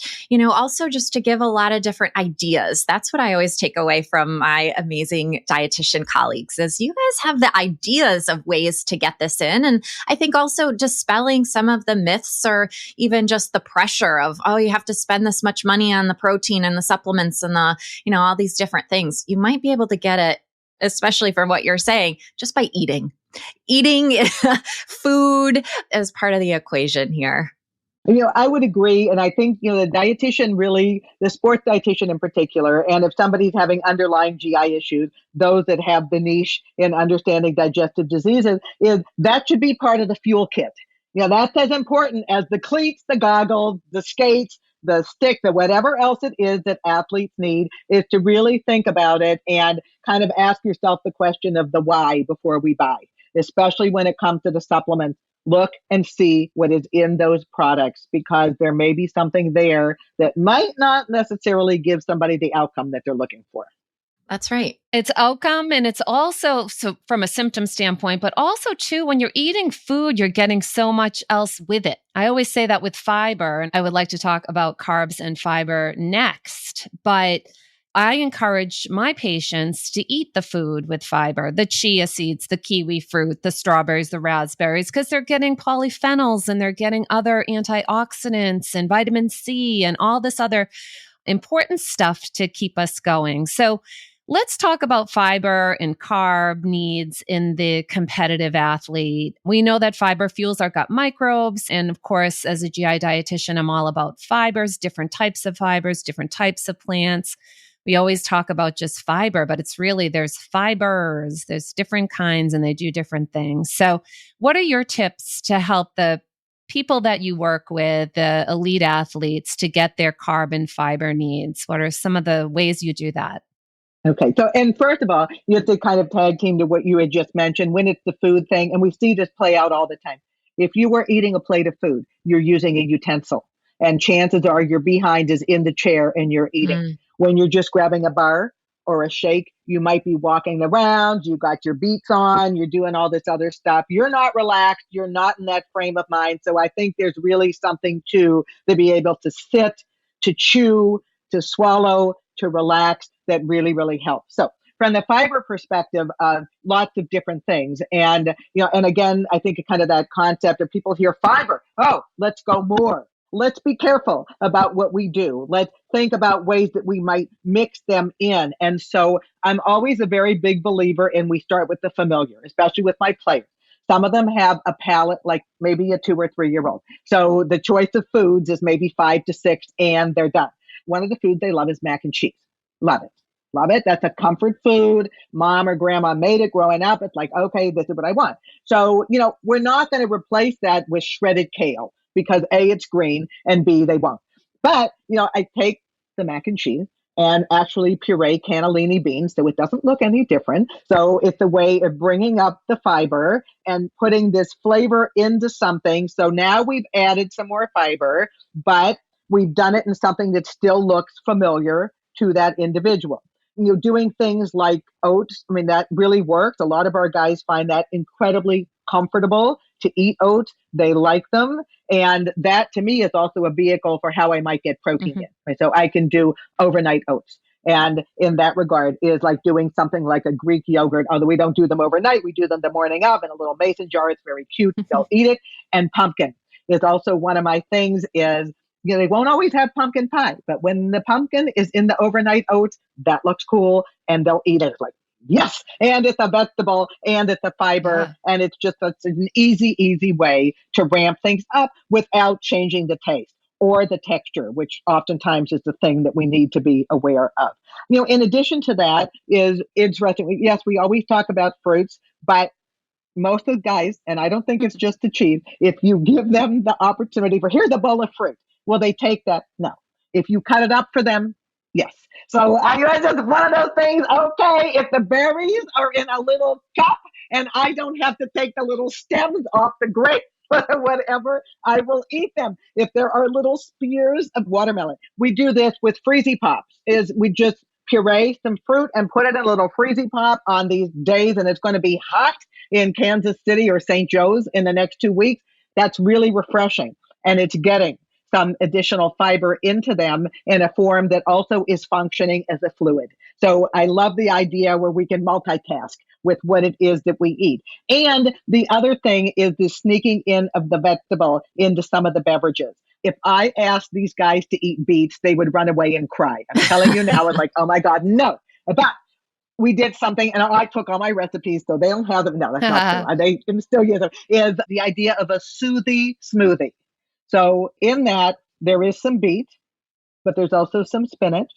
also just to give a lot of different ideas. That's what I always take away from my amazing dietitian colleagues is you guys have the ideas of ways to get this in. And I think also dispelling some of the myths or even just the pressure of, you have to spend this much money on the protein and the supplements and the, all these different things. You might be able to get it, especially from what you're saying, just by eating. Eating food as part of the equation here. I would agree. And I think, the dietitian really, the sports dietitian in particular, and if somebody's having underlying GI issues, those that have the niche in understanding digestive diseases, that should be part of the fuel kit. That's as important as the cleats, the goggles, the skates, the stick, the whatever else it is that athletes need, is to really think about it and kind of ask yourself the question of the why before we buy, especially when it comes to the supplements. look and see what is in those products, because there may be something there that might not necessarily give somebody the outcome that they're looking for. That's right. It's outcome, and it's also so from a symptom standpoint, but also too, when you're eating food, you're getting so much else with it. I always say that with fiber, and I would like to talk about carbs and fiber next, but I encourage my patients to eat the food with fiber, the chia seeds, the kiwi fruit, the strawberries, the raspberries, because they're getting polyphenols and they're getting other antioxidants and vitamin C and all this other important stuff to keep us going. So let's talk about fiber and carb needs in the competitive athlete. We know that fiber fuels our gut microbes. And of course, as a GI dietitian, I'm all about fibers, different types of fibers, different types of plants. We always talk about just fiber, but it's really, there's fibers, there's different kinds, and they do different things. So what are your tips to help the people that you work with, the elite athletes, to get their carb and fiber needs? What are some of the ways you do that? Okay. So, and first of all, you have to kind of tag team to what you had just mentioned when it's the food thing. And we see this play out all the time. If you were eating a plate of food, you're using a utensil, and chances are your behind is in the chair and you're eating. Mm. When you're just grabbing a bar or a shake, you might be walking around, you got your beats on, you're doing all this other stuff. You're not relaxed. You're not in that frame of mind. So I think there's really something to be able to sit, to chew, to swallow, to relax that really, really helps. So from the fiber perspective, lots of different things. And, and again, I think kind of that concept of people hear fiber. Oh, let's go more. Let's be careful about what we do. Let's think about ways that we might mix them in. And so I'm always a very big believer in we start with the familiar, especially with my players. Some of them have a palate like maybe a 2 or 3 year old. So the choice of foods is maybe 5 to 6 and they're done. One of the foods they love is mac and cheese. Love it. Love it. That's a comfort food. Mom or grandma made it growing up. It's like, okay, this is what I want. So, we're not going to replace that with shredded kale because A, it's green, and B, they won't. But, I take the mac and cheese and actually puree cannellini beans so it doesn't look any different. So it's a way of bringing up the fiber and putting this flavor into something. So now we've added some more fiber, but we've done it in something that still looks familiar to that individual. Doing things like oats, I mean, that really works. A lot of our guys find that incredibly comfortable to eat oats. They like them. And that to me is also a vehicle for how I might get protein in. Right? So I can do overnight oats. And in that regard is like doing something like a Greek yogurt, although we don't do them overnight. We do them the morning of in a little mason jar. It's very cute. They'll eat it. And pumpkin is also one of my things is, they won't always have pumpkin pie, but when the pumpkin is in the overnight oats, that looks cool and they'll eat it. It's like, yes. And it's a vegetable and it's a fiber. Yeah. And it's an easy way to ramp things up without changing the taste or the texture, which oftentimes is the thing that we need to be aware of. In addition to that is interesting. Yes, we always talk about fruits, but most of the guys, and I don't think it's just the cheese, if you give them the opportunity for, here's a bowl of fruit, will they take that? No. If you cut it up for them, yes. So it's just one of those things. Okay, if the berries are in a little cup and I don't have to take the little stems off the grape or whatever, I will eat them. If there are little spears of watermelon, we do this with freezy pops. Is we just puree some fruit and put it in a little freezy pop on these days, and it's going to be hot in Kansas City or St. Joe's in the next 2 weeks. That's really refreshing, and it's getting some additional fiber into them in a form that also is functioning as a fluid. So I love the idea where we can multitask with what it is that we eat. And the other thing is the sneaking in of the vegetable into some of the beverages. If I asked these guys to eat beets, they would run away and cry. I'm telling you now, it's like, oh my God, no. But we did something, and I took all my recipes, so they don't have them. No, that's not true. They still use them. Is the idea of a soothy smoothie. So in that, there is some beet, but there's also some spinach,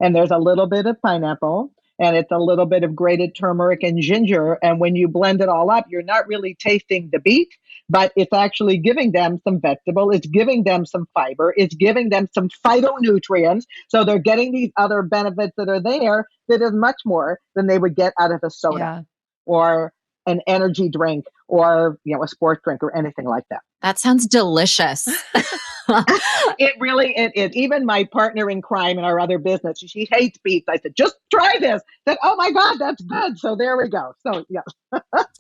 and there's a little bit of pineapple, and it's a little bit of grated turmeric and ginger. And when you blend it all up, you're not really tasting the beet, but it's actually giving them some vegetable. It's giving them some fiber. It's giving them some phytonutrients. So they're getting these other benefits that are there that is much more than they would get out of a soda or an energy drink or, a sports drink or anything like that. That sounds delicious. It really, even my partner in crime in our other business, she hates beets. I said, just try this. Said, oh my God, that's good. So there we go. So yeah.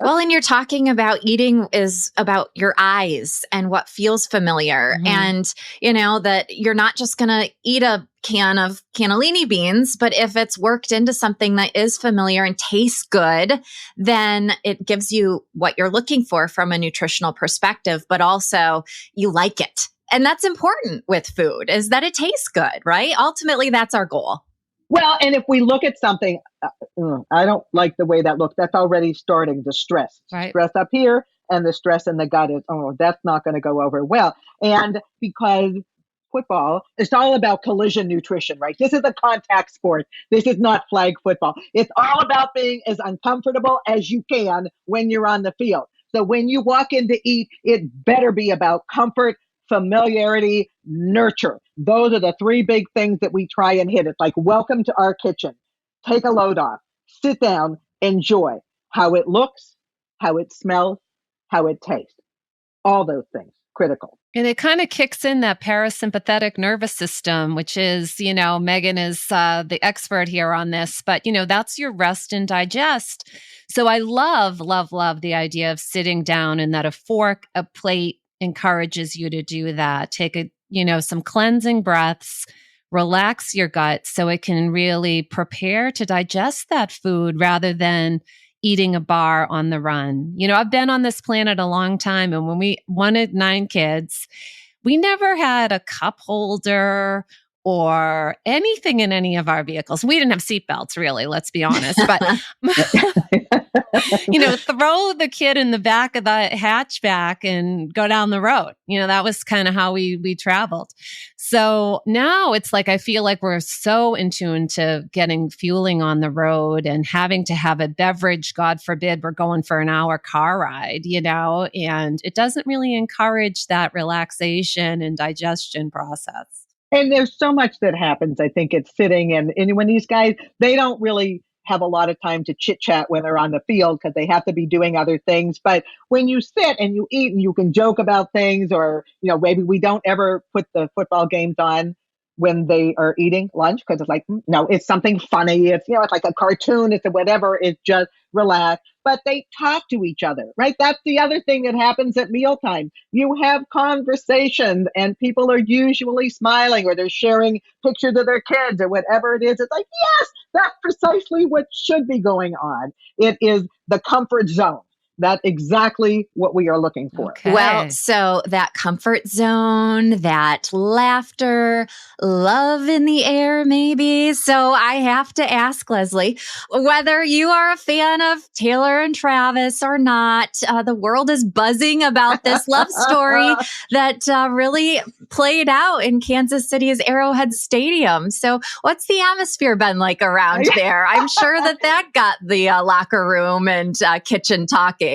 Well, and you're talking about eating is about your eyes and what feels familiar. Mm-hmm. And, that you're not just going to eat a can of cannellini beans, but if it's worked into something that is familiar and tastes good, then it gives you what you're looking for from a nutritional perspective, but also you like it. And that's important with food, is that it tastes good, right? Ultimately, that's our goal. Well, and if we look at something, I don't like the way that looks. That's already starting the stress. Right. Stress up here and the stress in the gut is, that's not going to go over well. And because football, it's all about collision nutrition, right? This is a contact sport. This is not flag football. It's all about being as uncomfortable as you can when you're on the field. So when you walk in to eat, it better be about comfort, familiarity, nurture. Those are the three big things that we try and hit. It's like, welcome to our kitchen. Take a load off, sit down, enjoy how it looks, how it smells, how it tastes. All those things, critical. And it kind of kicks in that parasympathetic nervous system, which is, Megan is the expert here on this, but, that's your rest and digest. So I love, love, love the idea of sitting down and that a fork, a plate encourages you to do that. Take some cleansing breaths, relax your gut so it can really prepare to digest that food rather than eating a bar on the run. I've been on this planet a long time, and when we wanted 9 kids, we never had a cup holder or anything in any of our vehicles. We didn't have seatbelts, really, let's be honest. But, throw the kid in the back of the hatchback and go down the road. That was kind of how we traveled. So now it's like, I feel like we're so in tune to getting fueling on the road and having to have a beverage. God forbid we're going for an hour car ride, and it doesn't really encourage that relaxation and digestion process. And there's so much that happens. I think it's sitting and when these guys, they don't really have a lot of time to chit chat when they're on the field because they have to be doing other things. But when you sit and you eat and you can joke about things, or, maybe we don't ever put the football games on when they are eating lunch because it's like, no, it's something funny. It's, it's like a cartoon. It's a whatever. It's just relax. But they talk to each other, right? That's the other thing that happens at mealtime. You have conversations and people are usually smiling or they're sharing pictures of their kids or whatever it is. It's like, yes, that's precisely what should be going on. It is the comfort zone. That's exactly what we are looking for. Okay. Well, so that comfort zone, that laughter, love in the air, maybe. So I have to ask, Leslie, whether you are a fan of Taylor and Travis or not, the world is buzzing about this love story that really played out in Kansas City's Arrowhead Stadium. So what's the atmosphere been like around there? I'm sure that got the locker room and kitchen talking.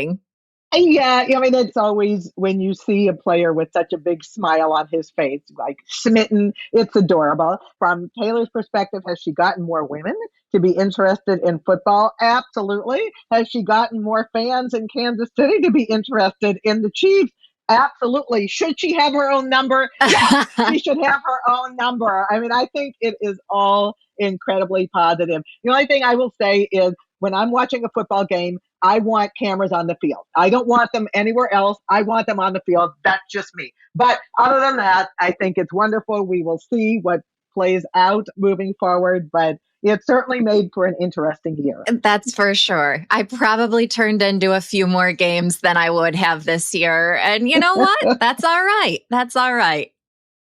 Yeah, it's always when you see a player with such a big smile on his face, like smitten, it's adorable. From Taylor's perspective, has she gotten more women to be interested in football? Absolutely. Has she gotten more fans in Kansas City to be interested in the Chiefs? Absolutely. Should she have her own number? Yes, she should have her own number. I think it is all incredibly positive. The only thing I will say is when I'm watching a football game, I want cameras on the field. I don't want them anywhere else. I want them on the field. That's just me. But other than that, I think it's wonderful. We will see what plays out moving forward, but it certainly made for an interesting year. That's for sure. I probably turned into a few more games than I would have this year. And you know what? That's all right. That's all right.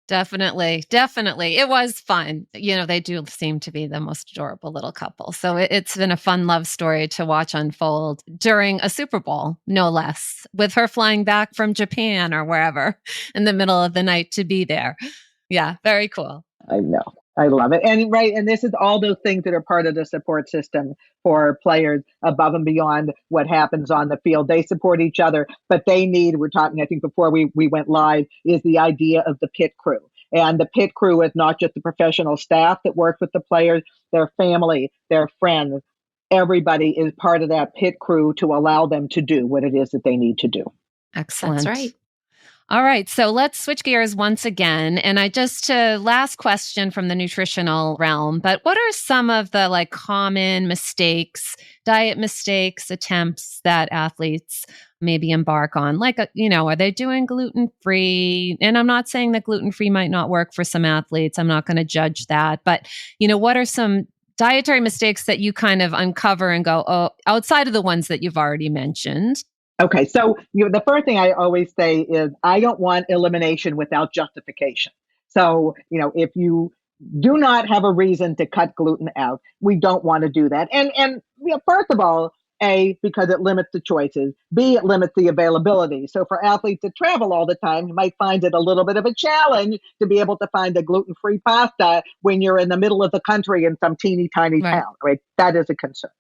Definitely. Definitely. It was fun. They do seem to be the most adorable little couple. So it's been a fun love story to watch unfold during a Super Bowl, no less, with her flying back from Japan or wherever in the middle of the night to be there. Yeah, very cool. I know. I love it. And this is all those things that are part of the support system for players above and beyond what happens on the field. They support each other, but we're talking, I think before we went live, is the idea of the pit crew. And the pit crew is not just the professional staff that work with the players, their family, their friends, everybody is part of that pit crew to allow them to do what it is that they need to do. Excellent. That's right. All right. So let's switch gears once again. And last question from the nutritional realm, but what are some of the like common mistakes, diet mistakes, attempts that athletes maybe embark on? Like, are they doing gluten-free? And I'm not saying that gluten-free might not work for some athletes. I'm not going to judge that. But, what are some dietary mistakes that you kind of uncover and go, oh, outside of the ones that you've already mentioned? Okay, so the first thing I always say is I don't want elimination without justification. So, if you do not have a reason to cut gluten out, we don't want to do that. And first of all, A, because it limits the choices. B, it limits the availability. So for athletes that travel all the time, you might find it a little bit of a challenge to be able to find a gluten-free pasta when you're in the middle of the country in some teeny tiny town, right? That is a concern.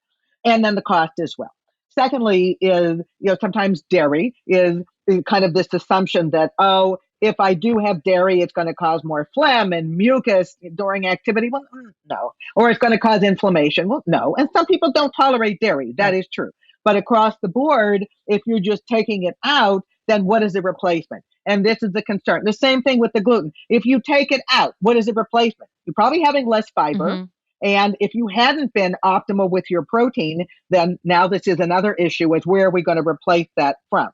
And then the cost as well. Secondly is, sometimes dairy is kind of this assumption that, oh, if I do have dairy, it's going to cause more phlegm and mucus during activity. Well, no. Or it's going to cause inflammation. Well, no. And some people don't tolerate dairy. That is true. But across the board, if you're just taking it out, then what is the replacement? And this is the concern. The same thing with the gluten. If you take it out, what is the replacement? You're probably having less fiber. Mm-hmm. And if you hadn't been optimal with your protein, then now this is another issue is where are we going to replace that from?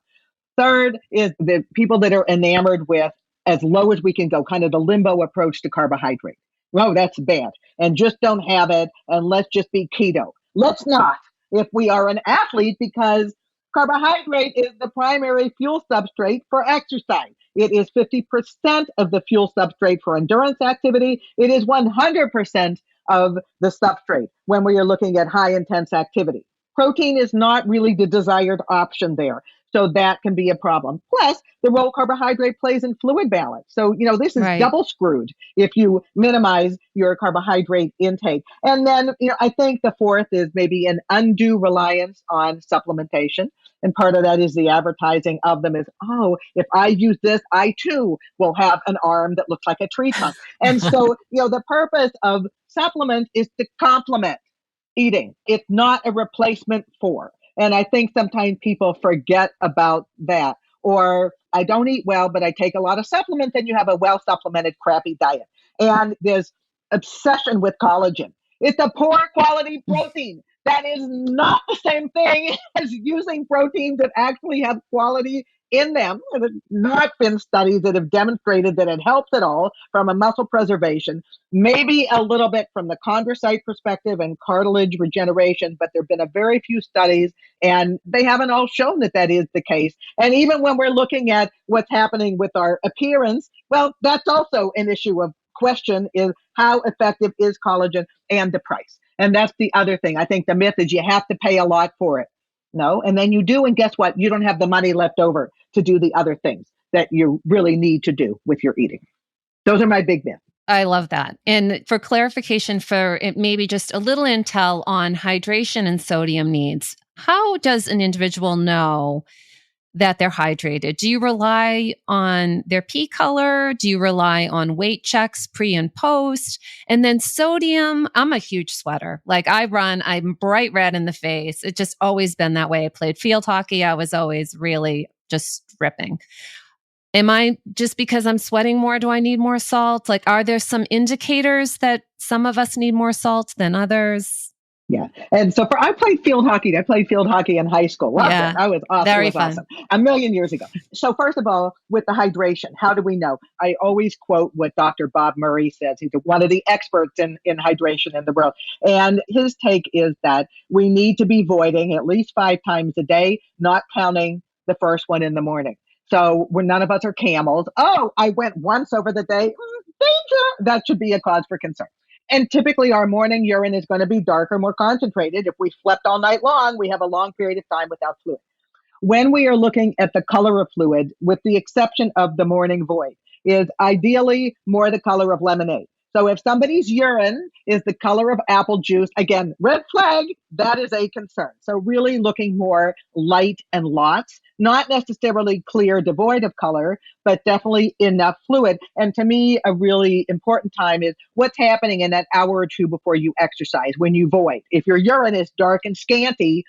Third is the people that are enamored with as low as we can go, kind of the limbo approach to carbohydrate. Oh, that's bad. And just don't have it. And let's just be keto. Let's not if we are an athlete because carbohydrate is the primary fuel substrate for exercise. It is 50% of the fuel substrate for endurance activity. It is 100% of the substrate when we are looking at high intense activity. Protein is not really the desired option there. So that can be a problem. Plus, the role carbohydrate plays in fluid balance. So, this is double screwed if you minimize your carbohydrate intake. And then, I think the fourth is maybe an undue reliance on supplementation. And part of that is the advertising of them is, oh, if I use this, I too will have an arm that looks like a tree trunk. And so, the purpose of supplements is to complement eating. It's not a replacement for. And I think sometimes people forget about that. Or I don't eat well, but I take a lot of supplements, and you have a well-supplemented crappy diet. And there's obsession with collagen. It's a poor quality protein. That is not the same thing as using proteins that actually have quality in them. There have not been studies that have demonstrated that it helps at all from a muscle preservation, maybe a little bit from the chondrocyte perspective and cartilage regeneration, but there have been a very few studies and they haven't all shown that that is the case. And even when we're looking at what's happening with our appearance, well, that's also an issue of question is how effective is collagen and the price. And that's the other thing. I think the myth is you have to pay a lot for it. No, and then you do, and guess what? You don't have the money left over to do the other things that you really need to do with your eating. Those are my big myths. I love that. And for clarification, for it, maybe just a little intel on hydration and sodium needs, how does an individual know that they're hydrated? Do you rely on their pee color? Do you rely on weight checks pre and post? And then sodium, I'm a huge sweater. Like I'm bright red in the face. It's just always been that way. I played field hockey. I was always really just ripping. Am I just because I'm sweating more, do I need more salt? Like, are there some indicators that some of us need more salt than others? Yeah. And so I played field hockey. I played field hockey in high school. Loved it. I was awesome. Very fun. Awesome. A million years ago. So first of all, with the hydration, how do we know? I always quote what Dr. Bob Murray says. He's one of the experts in hydration in the world. And his take is that we need to be voiding at least 5 times a day, not counting the first one in the morning. So none of us are camels. Oh, I went once over the day. Danger. That should be a cause for concern. And typically our morning urine is going to be darker, more concentrated. If we slept all night long, we have a long period of time without fluid. When we are looking at the color of fluid, with the exception of the morning void, is ideally more the color of lemonade. So if somebody's urine is the color of apple juice, again, red flag, that is a concern. So really looking more light and lots, not necessarily clear, devoid of color, but definitely enough fluid. And to me, a really important time is what's happening in that hour or two before you exercise when you void. If your urine is dark and scanty,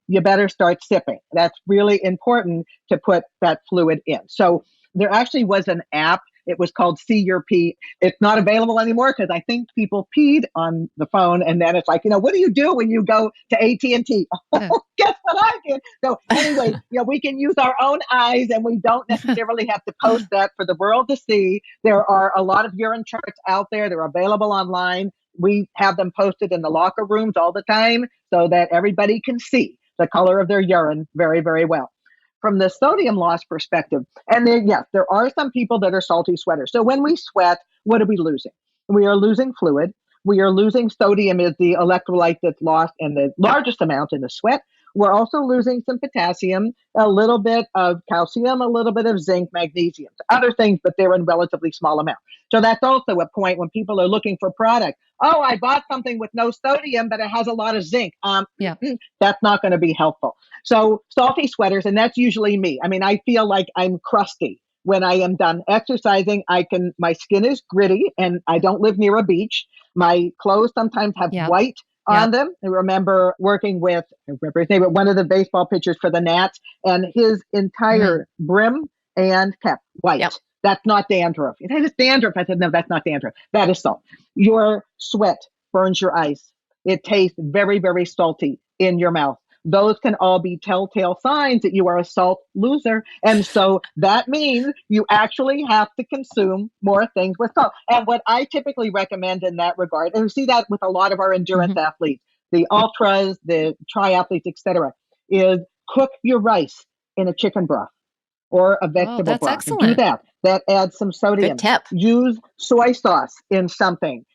you better start sipping. That's really important to put that fluid in. So there actually was an app. It was called See Your Pee. It's not available anymore because I think people peed on the phone. And then it's like, what do you do when you go to AT&T? Oh, guess what I did? So anyway, we can use our own eyes and we don't necessarily have to post that for the world to see. There are a lot of urine charts out there. They're available online. We have them posted in the locker rooms all the time so that everybody can see the color of their urine very, very well. From the sodium loss perspective, and yes, there are some people that are salty sweaters. So when we sweat, what are we losing? We are losing fluid. We are losing sodium is the electrolyte that's lost in the largest amount in the sweat. We're also losing some potassium, a little bit of calcium, a little bit of zinc, magnesium, other things, but they're in relatively small amounts. So that's also a point when people are looking for product. Oh, I bought something with no sodium, but it has a lot of zinc. That's not going to be helpful. So salty sweaters, and that's usually me. I mean, I feel like I'm crusty when I am done exercising. My skin is gritty and I don't live near a beach. My clothes sometimes have white on them. I remember working with, one of the baseball pitchers for the Nats, and his entire brim and cap white. Yep. That's not dandruff. It has dandruff. I said, no, that's not dandruff. That is salt. Your sweat burns your eyes. It tastes very, very salty in your mouth. Those can all be telltale signs that you are a salt loser. And so that means you actually have to consume more things with salt. And what I typically recommend in that regard, and we see that with a lot of our endurance athletes, the ultras, the triathletes, etc., is cook your rice in a chicken broth or a vegetable broth. Excellent. Do that. That adds some sodium. Good tip. Use soy sauce in something.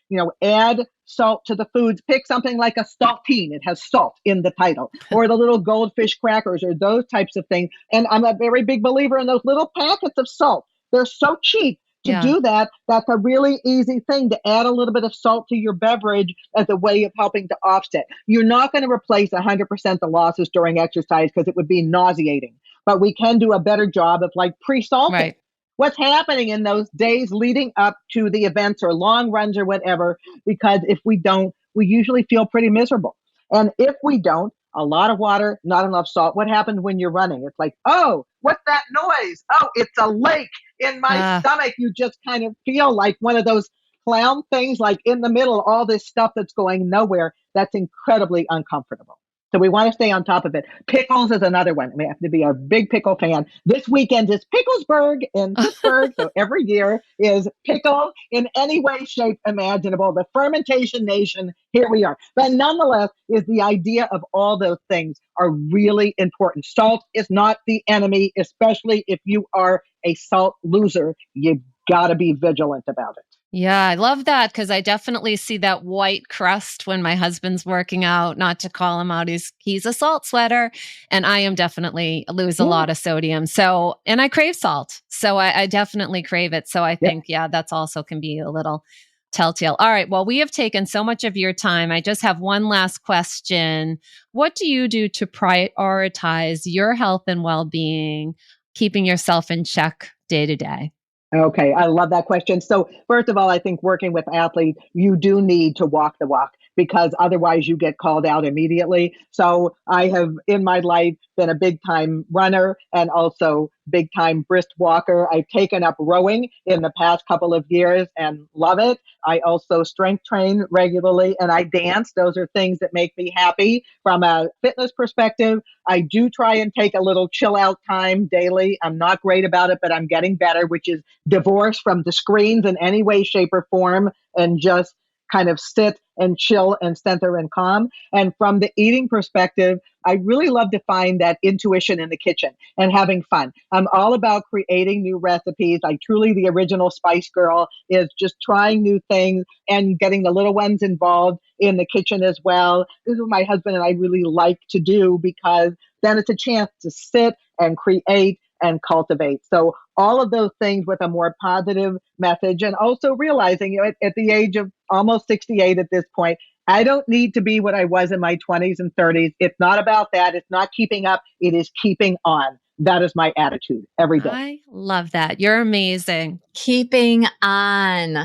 Add salt to the foods. Pick something like a saltine. It has salt in the title. Or the little goldfish crackers or those types of things. And I'm a very big believer in those little packets of salt. They're so cheap to do that. That's a really easy thing to add a little bit of salt to your beverage as a way of helping to offset. You're not going to replace 100% the losses during exercise because it would be nauseating. But we can do a better job of pre-salting. Right. What's happening in those days leading up to the events or long runs or whatever, because if we don't, we usually feel pretty miserable. And if we don't, a lot of water, not enough salt. What happens when you're running? It's like, oh, what's that noise? Oh, it's a lake in my stomach. You just kind of feel like one of those clown things, like in the middle, all this stuff that's going nowhere. That's incredibly uncomfortable. So we want to stay on top of it. Pickles is another one. We have to be a big pickle fan. This weekend is Picklesburg in Pittsburgh. So every year is pickle in any way, shape imaginable. The fermentation nation, here we are. But nonetheless, is the idea of all those things are really important. Salt is not the enemy, especially if you are a salt loser. You've got to be vigilant about it. Yeah, I love that because I definitely see that white crust when my husband's working out, not to call him out. He's a salt sweater and I am definitely lose a lot of sodium. So, and I crave salt. So I definitely crave it. So I think, that's also can be a little telltale. All right. Well, we have taken so much of your time. I just have one last question. What do you do to prioritize your health and well-being, keeping yourself in check day to day? Okay, I love that question. So first of all, I think working with athletes, you do need to walk the walk because otherwise you get called out immediately. So I have in my life been a big time runner and also big time brisk walker. I've taken up rowing in the past couple of years and love it. I also strength train regularly and I dance. Those are things that make me happy from a fitness perspective. I do try and take a little chill out time daily. I'm not great about it, but I'm getting better, which is divorce from the screens in any way, shape, or form and just kind of sit and chill and center and calm. And from the eating perspective, I really love to find that intuition in the kitchen and having fun. I'm all about creating new recipes. Truly, the original Spice Girl is just trying new things and getting the little ones involved in the kitchen as well. This is what my husband and I really like to do because then it's a chance to sit and create and cultivate. So all of those things with a more positive message, and also realizing, at the age of almost 68 at this point, I don't need to be what I was in my 20s and 30s. It's not about that. It's not keeping up. It is keeping on. That is my attitude every day. I love that. You're amazing. Keeping on.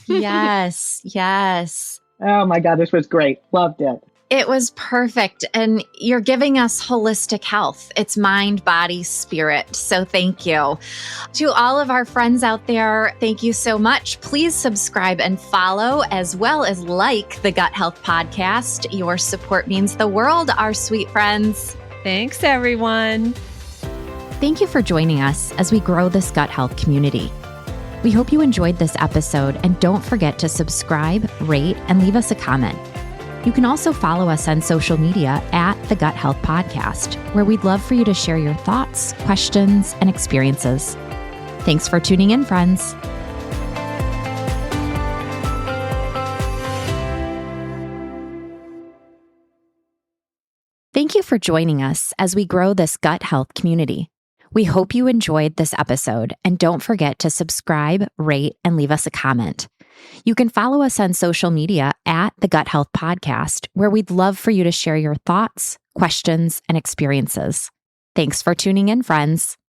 Yes, yes. Oh my God, this was great. Loved it. It was perfect. And you're giving us holistic health. It's mind, body, spirit. So thank you. To all of our friends out there, thank you so much. Please subscribe and follow, as well as like the Gut Health Podcast. Your support means the world, our sweet friends. Thanks, everyone. Thank you for joining us as we grow this gut health community. We hope you enjoyed this episode, and don't forget to subscribe, rate, and leave us a comment. You can also follow us on social media at the Gut Health Podcast, where we'd love for you to share your thoughts, questions, and experiences. Thanks for tuning in, friends. Thank you for joining us as we grow this gut health community. We hope you enjoyed this episode, and don't forget to subscribe, rate, and leave us a comment. You can follow us on social media at the Gut Health Podcast, where we'd love for you to share your thoughts, questions, and experiences. Thanks for tuning in, friends.